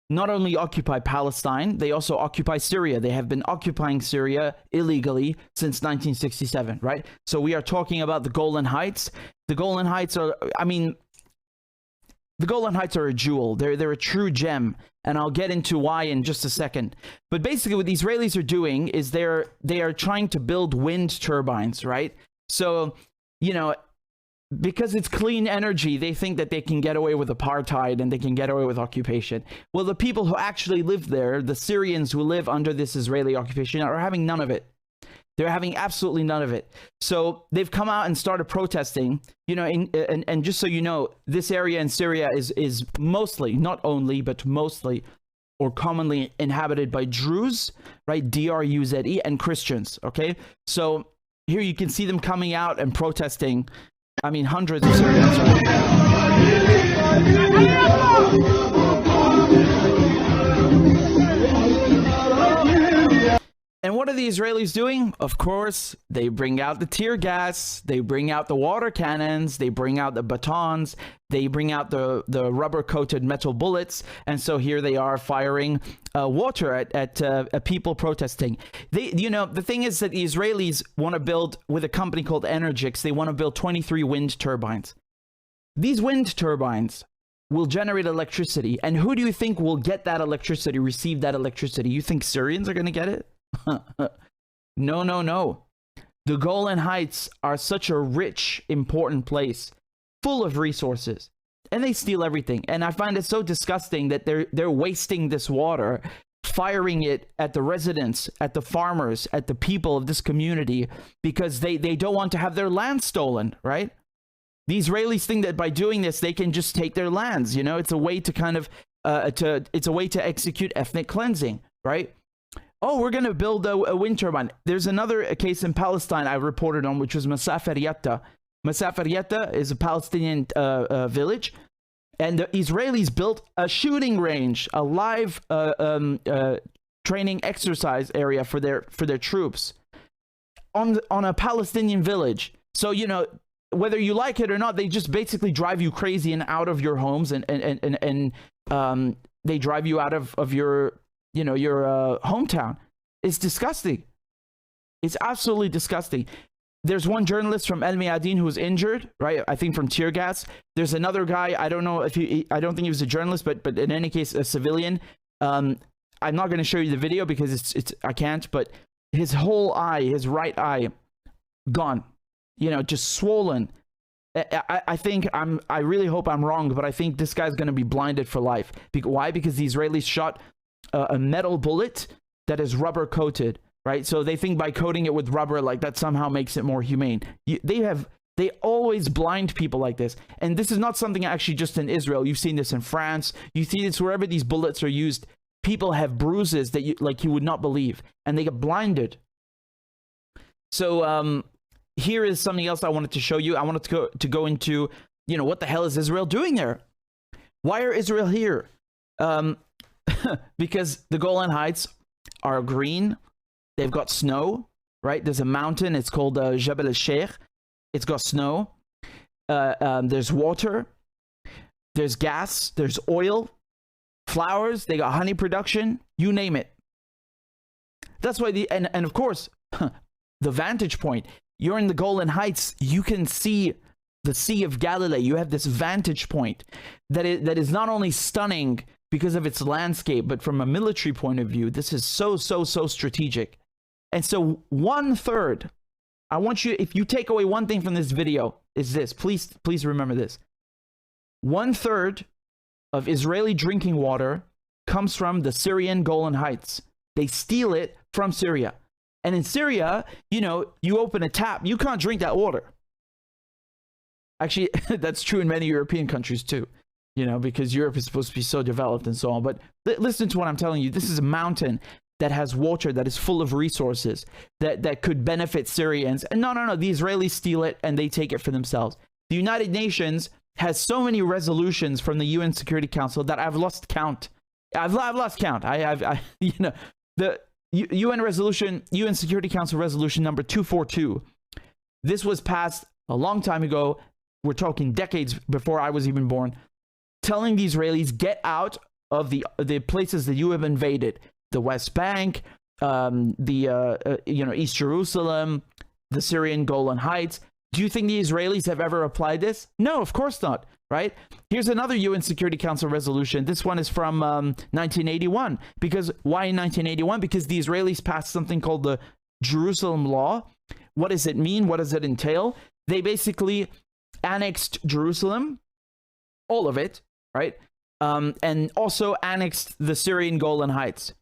Speaker 1: not only occupy Palestine, they also occupy Syria. They have been occupying Syria illegally since 1967, right? So we are talking about the Golan Heights. The Golan Heights are, the Golan Heights are a jewel. They're a true gem, and I'll get into why in just a second. But basically what the Israelis are doing is they are trying to build wind turbines, right? So, because it's clean energy, they think that they can get away with apartheid and they can get away with occupation. Well, the people who actually live there, the Syrians who live under this Israeli occupation, are having none of it. They're having absolutely none of it. So they've come out and started protesting, and just so you know, this area in Syria is mostly, not only, but mostly or commonly inhabited by Druze, right? D-R-U-Z-E, and Christians, okay? So here you can see them coming out and protesting. I mean, hundreds of Syrians. And what are the Israelis doing? Of course, they bring out the tear gas, they bring out the water cannons, they bring out the batons, they bring out the rubber-coated metal bullets, and so here they are firing water at people protesting. The thing is that the Israelis want to build, with a company called Energix, they want to build 23 wind turbines. These wind turbines will generate electricity, and who do you think will get that electricity, receive that electricity? You think Syrians are going to get it? No. The Golan Heights are such a rich, important place, full of resources, and they steal everything. And I find it so disgusting that they're wasting this water, firing it at the residents, at the farmers, at the people of this community, because they don't want to have their land stolen, right? The Israelis think that by doing this, they can just take their lands. It's a way to kind of it's a way to execute ethnic cleansing, right? Oh, we're going to build a wind turbine. There's another case in Palestine I reported on, which was Masafer Yatta. Masafer Yatta is a Palestinian village, and the Israelis built a shooting range, a live training exercise area for their troops on a Palestinian village. So, whether you like it or not, they just basically drive you crazy and out of your homes, and they drive you out of your hometown. It's disgusting. It's absolutely disgusting. There's one journalist from El Mayadeen who was injured, right? I think from tear gas. There's another guy, I don't know if I don't think he was a journalist, but in any case, a civilian. I'm not going to show you the video because I can't, but his whole eye, his right eye, gone. Just swollen. I really hope I'm wrong, but I think this guy's going to be blinded for life. Why? Because the Israelis shot a metal bullet that is rubber coated, right? So they think by coating it with rubber, like that somehow makes it more humane. They always blind people like this. And this is not something actually just in Israel. You've seen this in France. You see this wherever these bullets are used. People have bruises that you would not believe, and they get blinded. So here is something else I wanted to show you. I wanted to go into, what the hell is Israel doing there? Why are Israel here? Because the Golan Heights are green. They've got snow, right? There's a mountain. It's called Jebel el-Sheikh. It's got snow. There's water. There's gas. There's oil. Flowers. They got honey production. You name it. That's why and of course, the vantage point. You're in the Golan Heights. You can see the Sea of Galilee. You have this vantage point that is not only stunning because of its landscape, but from a military point of view, this is so strategic. And so 1/3, I want you, if you take away one thing from this video, is this. Please remember this. 1/3 of Israeli drinking water comes from the Syrian Golan Heights. They steal it from Syria. And in Syria, you open a tap, you can't drink that water. Actually, that's true in many European countries too, you know, because Europe is supposed to be so developed and so on. But listen to what I'm telling you. This is a mountain that has water, that is full of resources, that could benefit Syrians. And no, the Israelis steal it and they take it for themselves. The United Nations has so many resolutions from the UN Security Council that I've lost count. I've lost count. You know, the UN Security Council resolution number 242. This was passed a long time ago. We're talking decades before I was even born, telling the Israelis, get out of the places that you have invaded. The West Bank, East Jerusalem, the Syrian Golan Heights. Do you think the Israelis have ever applied this? No, of course not, right? Here's another UN Security Council resolution. This one is from 1981. Because why in 1981? Because the Israelis passed something called the Jerusalem Law. What does it mean? What does it entail? They basically annexed Jerusalem, all of it, right? And also annexed the Syrian Golan Heights.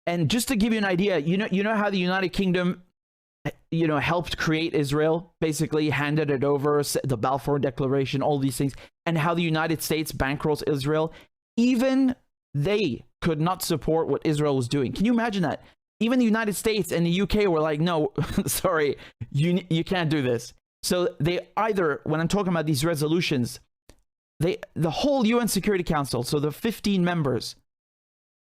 Speaker 1: And just to give you an idea, you know how the United Kingdom, helped create Israel, basically handed it over, the Balfour Declaration, all these things, and how the United States bankrolls Israel. Even they could not support what Israel was doing. Can you imagine that? Even the United States and the UK were like, no, sorry, you can't do this. So they either, when I'm talking about these resolutions, the whole UN Security Council, so the 15 members,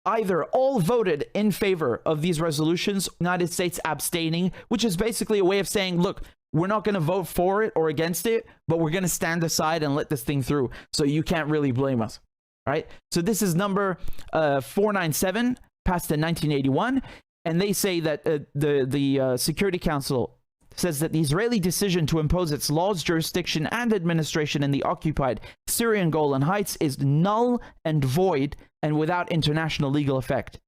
Speaker 1: either all voted in favor of these resolutions, United States abstaining, which is basically a way of saying, look, we're not going to vote for it or against it, but we're going to stand aside and let this thing through. So you can't really blame us, right? So this is number 497, passed in 1981. And they say that the Security Council says that the Israeli decision to impose its laws, jurisdiction, and administration in the occupied Syrian Golan Heights is null and void and without international legal effect.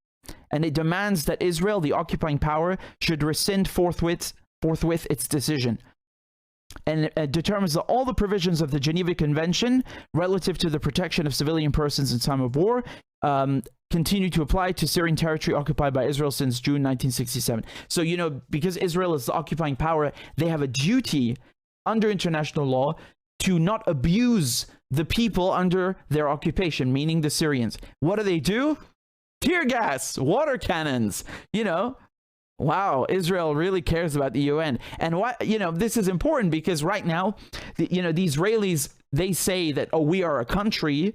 Speaker 1: And it demands that Israel, the occupying power, should rescind forthwith its decision. And it determines that all the provisions of the Geneva Convention relative to the protection of civilian persons in time of war continue to apply to Syrian territory occupied by Israel since June 1967. So, because Israel is the occupying power, they have a duty under international law to not abuse the people under their occupation, meaning the Syrians. What do? Tear gas, water cannons, Wow, Israel really cares about the UN. And this is important because right now, the Israelis, they say that, we are a country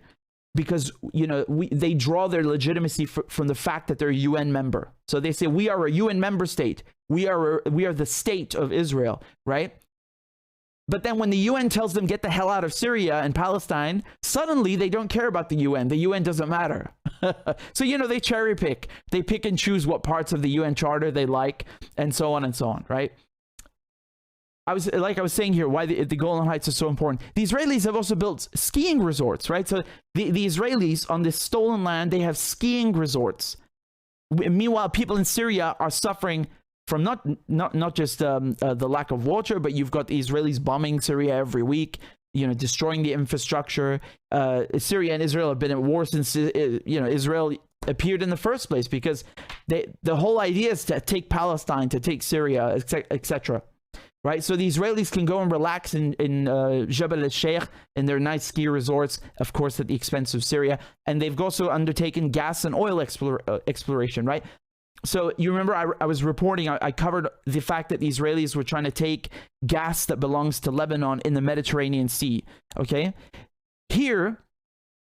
Speaker 1: because, they draw their legitimacy from the fact that they're a UN member. So they say, we are a UN member state. We are the state of Israel, right? But then when the UN tells them get the hell out of Syria and Palestine, suddenly they don't care about the UN. The UN doesn't matter. So, they cherry pick. They pick and choose what parts of the UN Charter they like, and so on, right? I was saying here, why the Golan Heights are so important. The Israelis have also built skiing resorts, right? So the Israelis on this stolen land, they have skiing resorts. Meanwhile, people in Syria are suffering from not just the lack of water, but you've got the Israelis bombing Syria every week, destroying the infrastructure. Syria and Israel have been at war since Israel appeared in the first place, because the whole idea is to take Palestine, to take Syria, etc. Right? So the Israelis can go and relax in Jebel el-Sheikh in their nice ski resorts, of course, at the expense of Syria. And they've also undertaken gas and oil exploration, right? So you remember I was reporting, I covered the fact that the Israelis were trying to take gas that belongs to Lebanon in the Mediterranean Sea, okay? Here,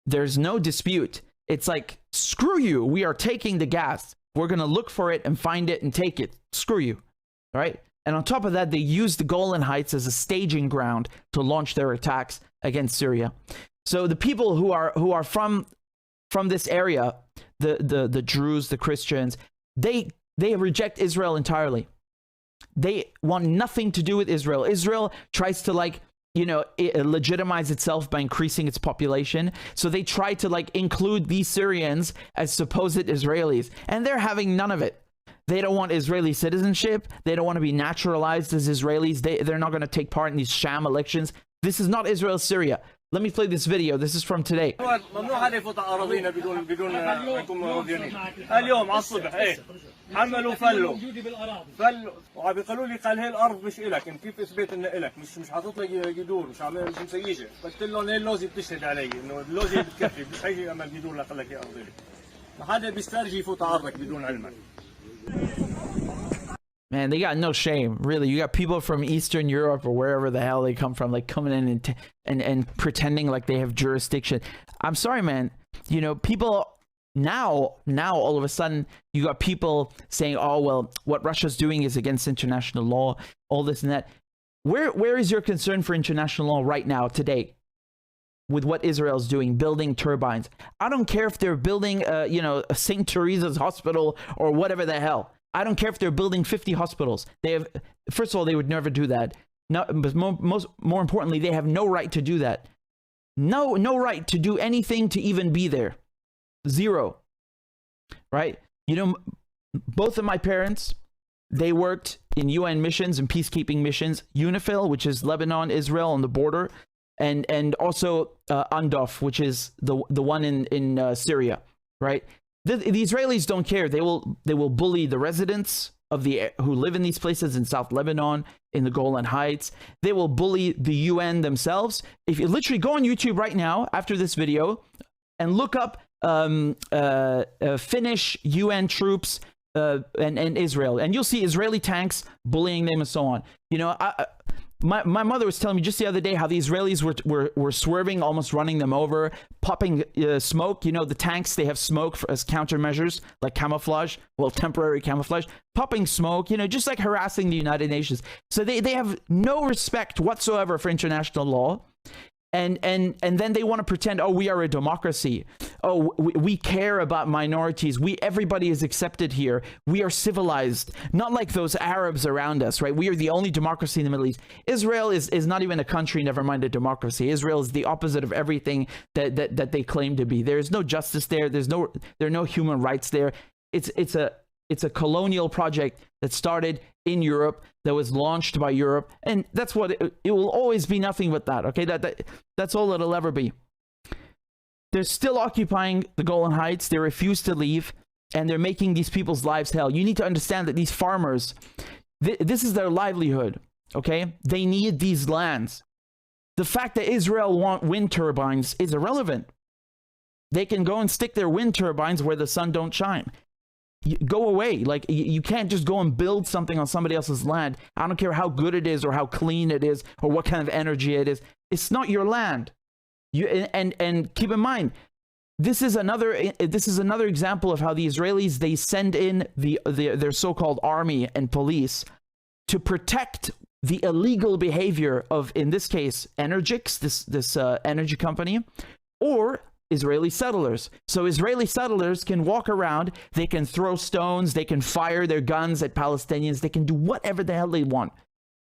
Speaker 1: there's no dispute. It's like, screw you, we are taking the gas. We're going to look for it and find it and take it. Screw you, all right? And on top of that, they used the Golan Heights as a staging ground to launch their attacks against Syria. So the people who are from this area, the Druze, the Christians, they reject Israel entirely. They want nothing to do with Israel. Israel tries to legitimize itself by increasing its population. So they try to include these Syrians as supposed Israelis, and they're having none of it. They don't want Israeli citizenship. They don't want to be naturalized as Israelis. They're not going to take part in these sham elections. This is not Israel, Syria. Let me play this video. This is from today.
Speaker 8: ممنوع حدا يفوت على اراضينا بدون انكم راضيين. اليوم على الصبح حملوا فلوا وعم يقولوا لي قال هي الارض مش الك، انت كيف اثبت انها الك؟ مش حاطط لك جذور، مش مسيجه. قلت لهم هي اللوزه بتشهد علي انه اللوزه بتكفي، مش هيجي اعمل جذور لقال لك هي ارض الك. ما حدا بيسترجي يفوت على ارضك بدون علمك.
Speaker 1: Man, they got no shame, really. You got people from Eastern Europe or wherever the hell they come from, like coming in and pretending like they have jurisdiction. I'm sorry, man. You know, people now all of a sudden you got people saying, "Oh, well, what Russia's doing is against international law," all this and that. Where is your concern for international law right now, today, with what Israel's doing, building turbines? I don't care if they're building, you know, a St. Teresa's hospital or whatever the hell. I don't care if they're building 50 hospitals. They have, first of all, they would never do that. No, but more importantly, they have no right to do that. No right to do anything to even be there. Zero. Right? You know, both of my parents, they worked in UN missions and peacekeeping missions. UNIFIL, which is Lebanon, Israel on the border, and also UNDOF, which is the one in Syria. Right? The Israelis don't care. They will bully the residents of who live in these places in South Lebanon, in the Golan Heights. They will bully the UN themselves. If you literally go on YouTube right now after this video and look up Finnish UN troops and Israel, and you'll see Israeli tanks bullying them and so on. You know, my mother was telling me just the other day how the Israelis were swerving, almost running them over, popping smoke. You know, the tanks, they have smoke as countermeasures, like camouflage, well, temporary camouflage, popping smoke, you know, just like harassing the United Nations. So they have no respect whatsoever for international law. And then they want to pretend, oh, we are a democracy. Oh, we care about minorities. Everybody is accepted here. We are civilized, not like those Arabs around us, right? We are the only democracy in the Middle East. Israel is not even a country, never mind a democracy. Israel is the opposite of everything that they claim to be. There is no justice there. There are no human rights there. It's a colonial project that started in Europe, that was launched by Europe, and that's what it will always be. Nothing but that. Okay, that's all it'll ever be. They're still occupying the Golan Heights. They refuse to leave, and they're making these people's lives hell. You need to understand that these farmers, this is their livelihood. Okay, they need these lands. The fact that Israel want wind turbines is irrelevant. They can go and stick their wind turbines where the sun don't shine. Go away. Like, you can't just go and build something on somebody else's land. I don't care how good it is or how clean it is or what kind of energy it is. It's not your land. And keep in mind, this is another example of how the Israelis, they send in their so-called army and police to protect the illegal behavior of, in this case, Energix, this energy company, or Israeli settlers. So Israeli settlers can walk around, they can throw stones, they can fire their guns at Palestinians, they can do whatever the hell they want.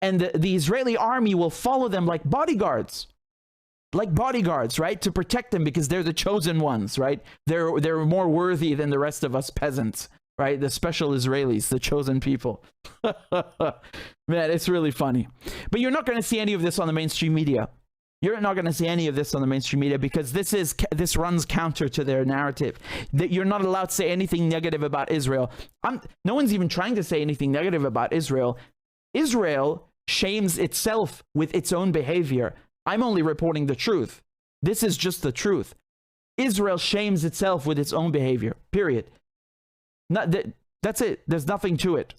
Speaker 1: And the Israeli army will follow them like bodyguards. Like bodyguards, right? To protect them because they're the chosen ones, right? They're more worthy than the rest of us peasants, right? The special Israelis, the chosen people. Man, it's really funny. But you're not going to see any of this on the mainstream media. You're not going to see any of this on the mainstream media because this runs counter to their narrative. That you're not allowed to say anything negative about Israel. No one's even trying to say anything negative about Israel. Israel shames itself with its own behavior. I'm only reporting the truth. This is just the truth. Israel shames itself with its own behavior. Period. That's it. There's nothing to it.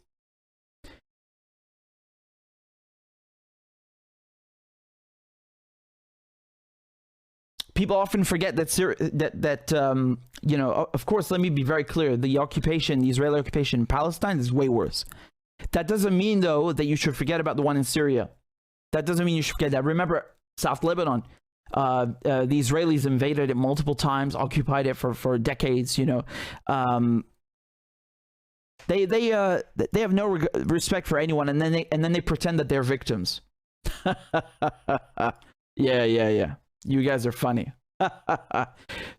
Speaker 1: People often forget that you know, of course, let me be very clear. The Israeli occupation in Palestine is way worse. That doesn't mean, though, that you should forget about the one in Syria. That doesn't mean you should forget that. Remember, South Lebanon, the Israelis invaded it multiple times, occupied it for decades, you know. They have no respect for anyone, and then they pretend that they're victims. Yeah. You guys are funny.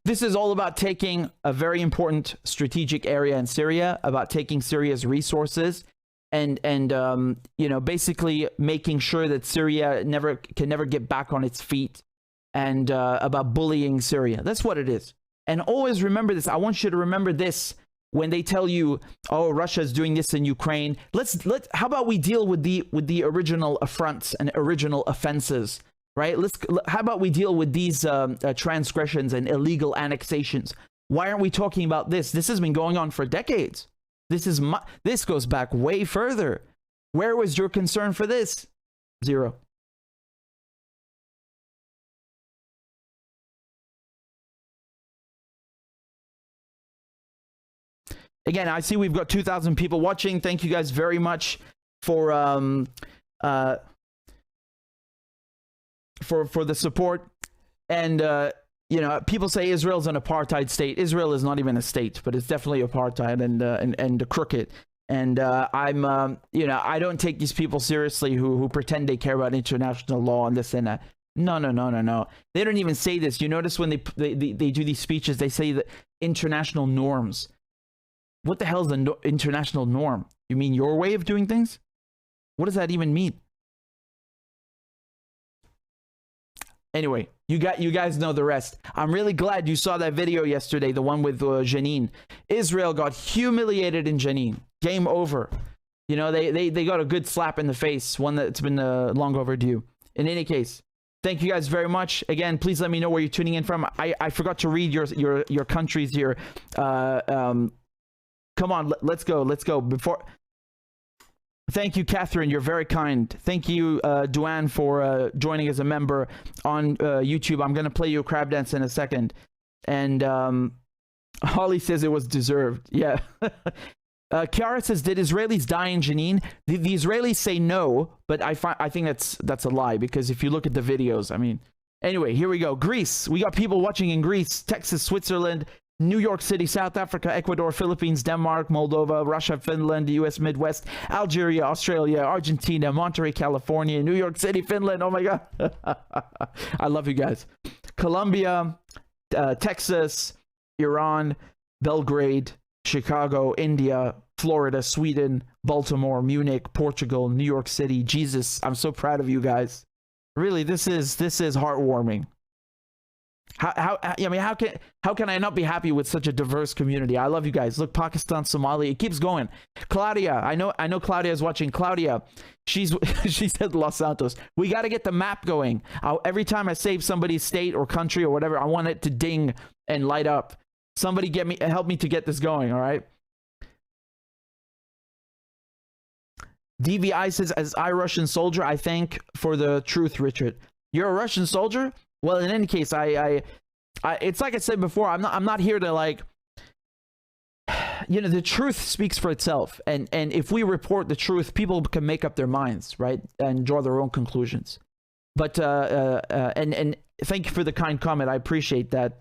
Speaker 1: This is all about taking a very important strategic area in Syria, about taking Syria's resources, and you know, basically making sure that Syria can never get back on its feet. and about bullying Syria. That's what it is. And always remember this. I want you to remember this when they tell you, oh, Russia is doing this in Ukraine. How about we deal with the original affronts and original offenses, right? How about we deal with these transgressions and illegal annexations? Why aren't we talking about this? This has been going on for decades. This goes back way further. Where was your concern for this? Zero. Again, I see we've got 2,000 people watching. Thank you guys very much for the support. And you know, people say Israel's an apartheid state. Israel is not even a state, but it's definitely apartheid and crooked. And you know, I don't take these people seriously who pretend they care about international law and this and that. No. They don't even say this. You notice when they do these speeches, they say that international norms. What the hell is an international norm? You mean your way of doing things? What does that even mean? Anyway, you guys know the rest. I'm really glad you saw that video yesterday, the one with Jenin. Israel got humiliated in Jenin. Game over. You know, they got a good slap in the face, one that's been long overdue. In any case, thank you guys very much. Again, please let me know where you're tuning in from. I forgot to read your countries here. Come on, let's go. Thank you, Catherine. You're very kind. Thank you, Duan, for joining as a member on YouTube. I'm going to play you a crab dance in a second. And Holly says it was deserved. Yeah. Kiara says, did Israelis die in Jenin? The Israelis say no, but I think that's a lie, because if you look at the videos, I mean, anyway, here we go. Greece. We got people watching in Greece, Texas, Switzerland, New York City, South Africa, Ecuador, Philippines, Denmark, Moldova, Russia, Finland, the US Midwest, Algeria, Australia, Argentina, Monterey, California, New York City, Finland. Oh my God. I love you guys. Colombia, Texas, Iran, Belgrade, Chicago, India, Florida, Sweden, Baltimore, Munich, Portugal, New York City. Jesus, I'm so proud of you guys. Really, this is heartwarming. I mean, how can I not be happy with such a diverse community? I love you guys. Look, Pakistan, Somalia, it keeps going. Claudia, I know Claudia is watching. Claudia, she said Los Santos. We got to get the map going. Every time I save somebody's state or country or whatever, I want it to ding and light up. Somebody help me to get this going. All right. DVI says, as I Russian soldier, I thank for the truth, Richard. You're a Russian soldier? Well, in any case, I it's like I said before, I'm not here to, like, you know, the truth speaks for itself, and if we report the truth, people can make up their minds, right, and draw their own conclusions. But and thank you for the kind comment. I appreciate that.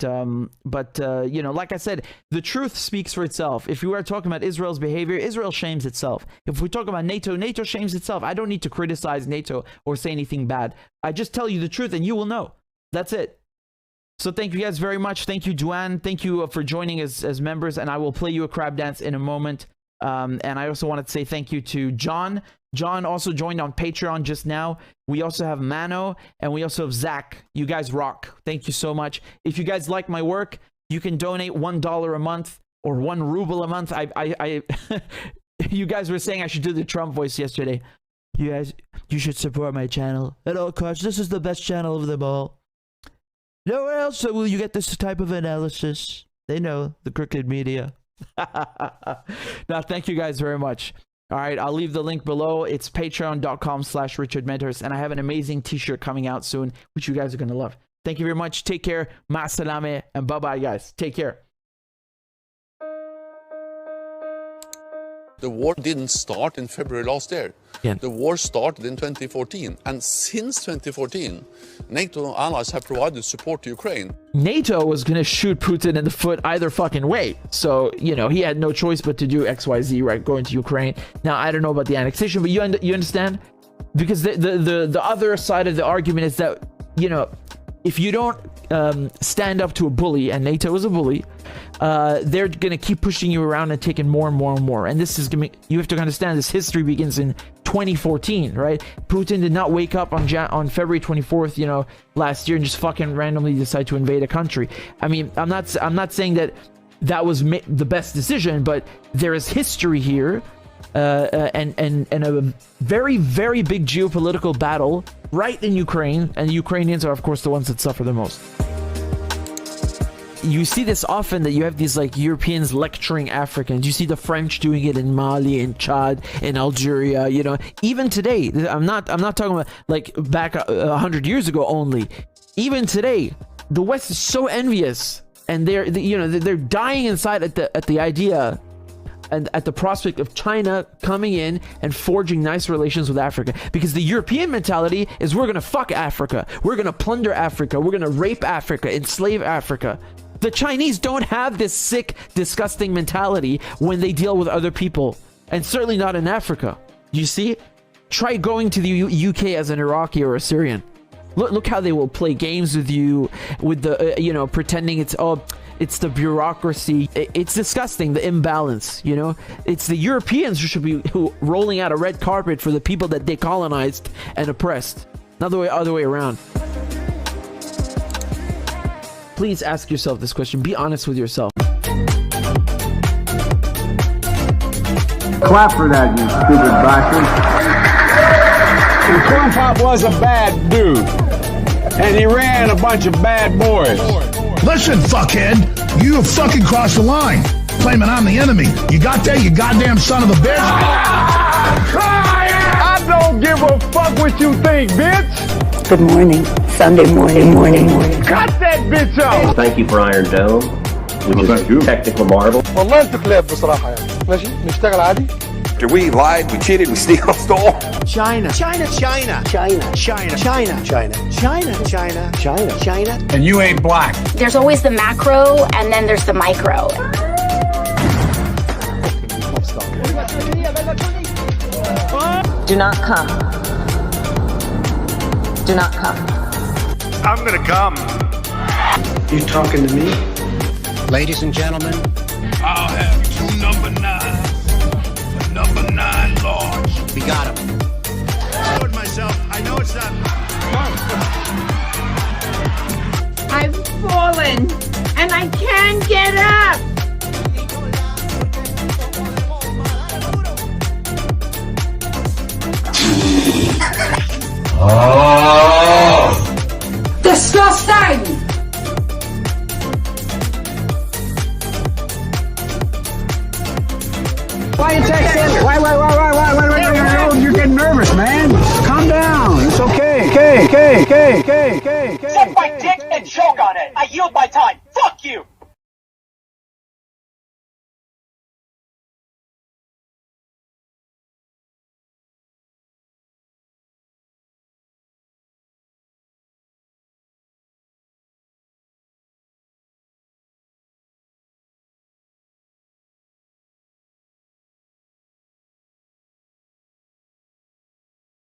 Speaker 1: But you know, like I said, the truth speaks for itself. If we are talking about Israel's behavior, Israel shames itself. If we talk about NATO, NATO shames itself. I don't need to criticize NATO or say anything bad. I just tell you the truth, and you will know. That's it. So thank you guys very much. Thank you, Duan. Thank you for joining as members, and I will play you a crab dance in a moment. And I also wanted to say thank you to John. John also joined on Patreon just now. We also have Mano, and we also have Zach. You guys rock. Thank you so much. If you guys like my work, you can donate $1 a month or 1 ruble a month. You guys were saying I should do the Trump voice yesterday. You should support my channel at all costs. This is the best channel of them all. Nowhere else will you get this type of analysis. They know, the crooked media. Now, thank you guys very much. All right, I'll leave the link below. It's patreon.com/RichardMedhurst, and I have an amazing t-shirt coming out soon, which you guys are going to love. Thank you very much. Take care. Ma'asalame, and bye-bye, guys. Take care.
Speaker 12: The war didn't start in February last year. Yeah. The war started in 2014. And since 2014, NATO allies have provided support to Ukraine.
Speaker 1: NATO was going to shoot Putin in the foot either fucking way. So, you know, he had no choice but to do XYZ, right? Going to Ukraine. Now, I don't know about the annexation, but you understand? Because the other side of the argument is that, you know, if you don't stand up to a bully, and NATO is a bully, they're gonna keep pushing you around and taking more and more and more. And this is gonna, you have to understand, this history begins in 2014, right? Putin did not wake up on February 24th, you know, last year and just fucking randomly decide to invade a country. I mean, I'm not saying that was the best decision, but there is history here, and a very, very big geopolitical battle right in Ukraine, and the Ukrainians are, of course, the ones that suffer the most. You see this often, that you have these like Europeans lecturing Africans. You see the French doing it in Mali, in Chad, in Algeria, you know. Even today, I'm not talking about like back 100 years ago only. Even today, the West is so envious, and they're dying inside at the idea and at the prospect of China coming in and forging nice relations with Africa. Because the European mentality is, we're gonna fuck Africa, we're gonna plunder Africa, we're gonna rape Africa, enslave Africa. The Chinese don't have this sick, disgusting mentality when they deal with other people, and certainly not in Africa. You see? Try going to the UK as an Iraqi or a Syrian. Look how they will play games with you, with the pretending it's the bureaucracy. It's disgusting, the imbalance, you know. It's the Europeans who should be rolling out a red carpet for the people that they colonized and oppressed, not the other way around. Please ask yourself this question. Be honest with yourself.
Speaker 3: Clap for that, you stupid bastard.
Speaker 4: And Corn Pop was a bad dude. And he ran a bunch of bad boys.
Speaker 5: Listen, fuckhead, you have fucking crossed the line. Claiming I'm the enemy. You got that, you goddamn son of a bitch?
Speaker 4: I don't give a fuck what you think, bitch.
Speaker 6: Good morning. Sunday morning.
Speaker 4: Cut that bitch off.
Speaker 7: Thank you for Iron Dome, which is a technical marvel.
Speaker 13: والله انت كلاب بصراحة يعني. ماشي نشتغل عادي.
Speaker 9: We lied, we cheated, we stole.
Speaker 13: China.
Speaker 4: And you ain't black.
Speaker 10: There's always the macro, and then there's the micro.
Speaker 6: Do not come. Do not come.
Speaker 9: I'm gonna come.
Speaker 13: You talking to me?
Speaker 14: Ladies and gentlemen,
Speaker 9: I'll have two number 9. Number 9 large.
Speaker 14: we got him.
Speaker 9: I told myself, I know it's not.
Speaker 11: I've fallen and I can't get up. Disgusting!
Speaker 4: Why you texting? Why? You're getting nervous, man. Calm down. It's okay.
Speaker 15: Suck my dick and choke on it. I yield my time. Fuck you.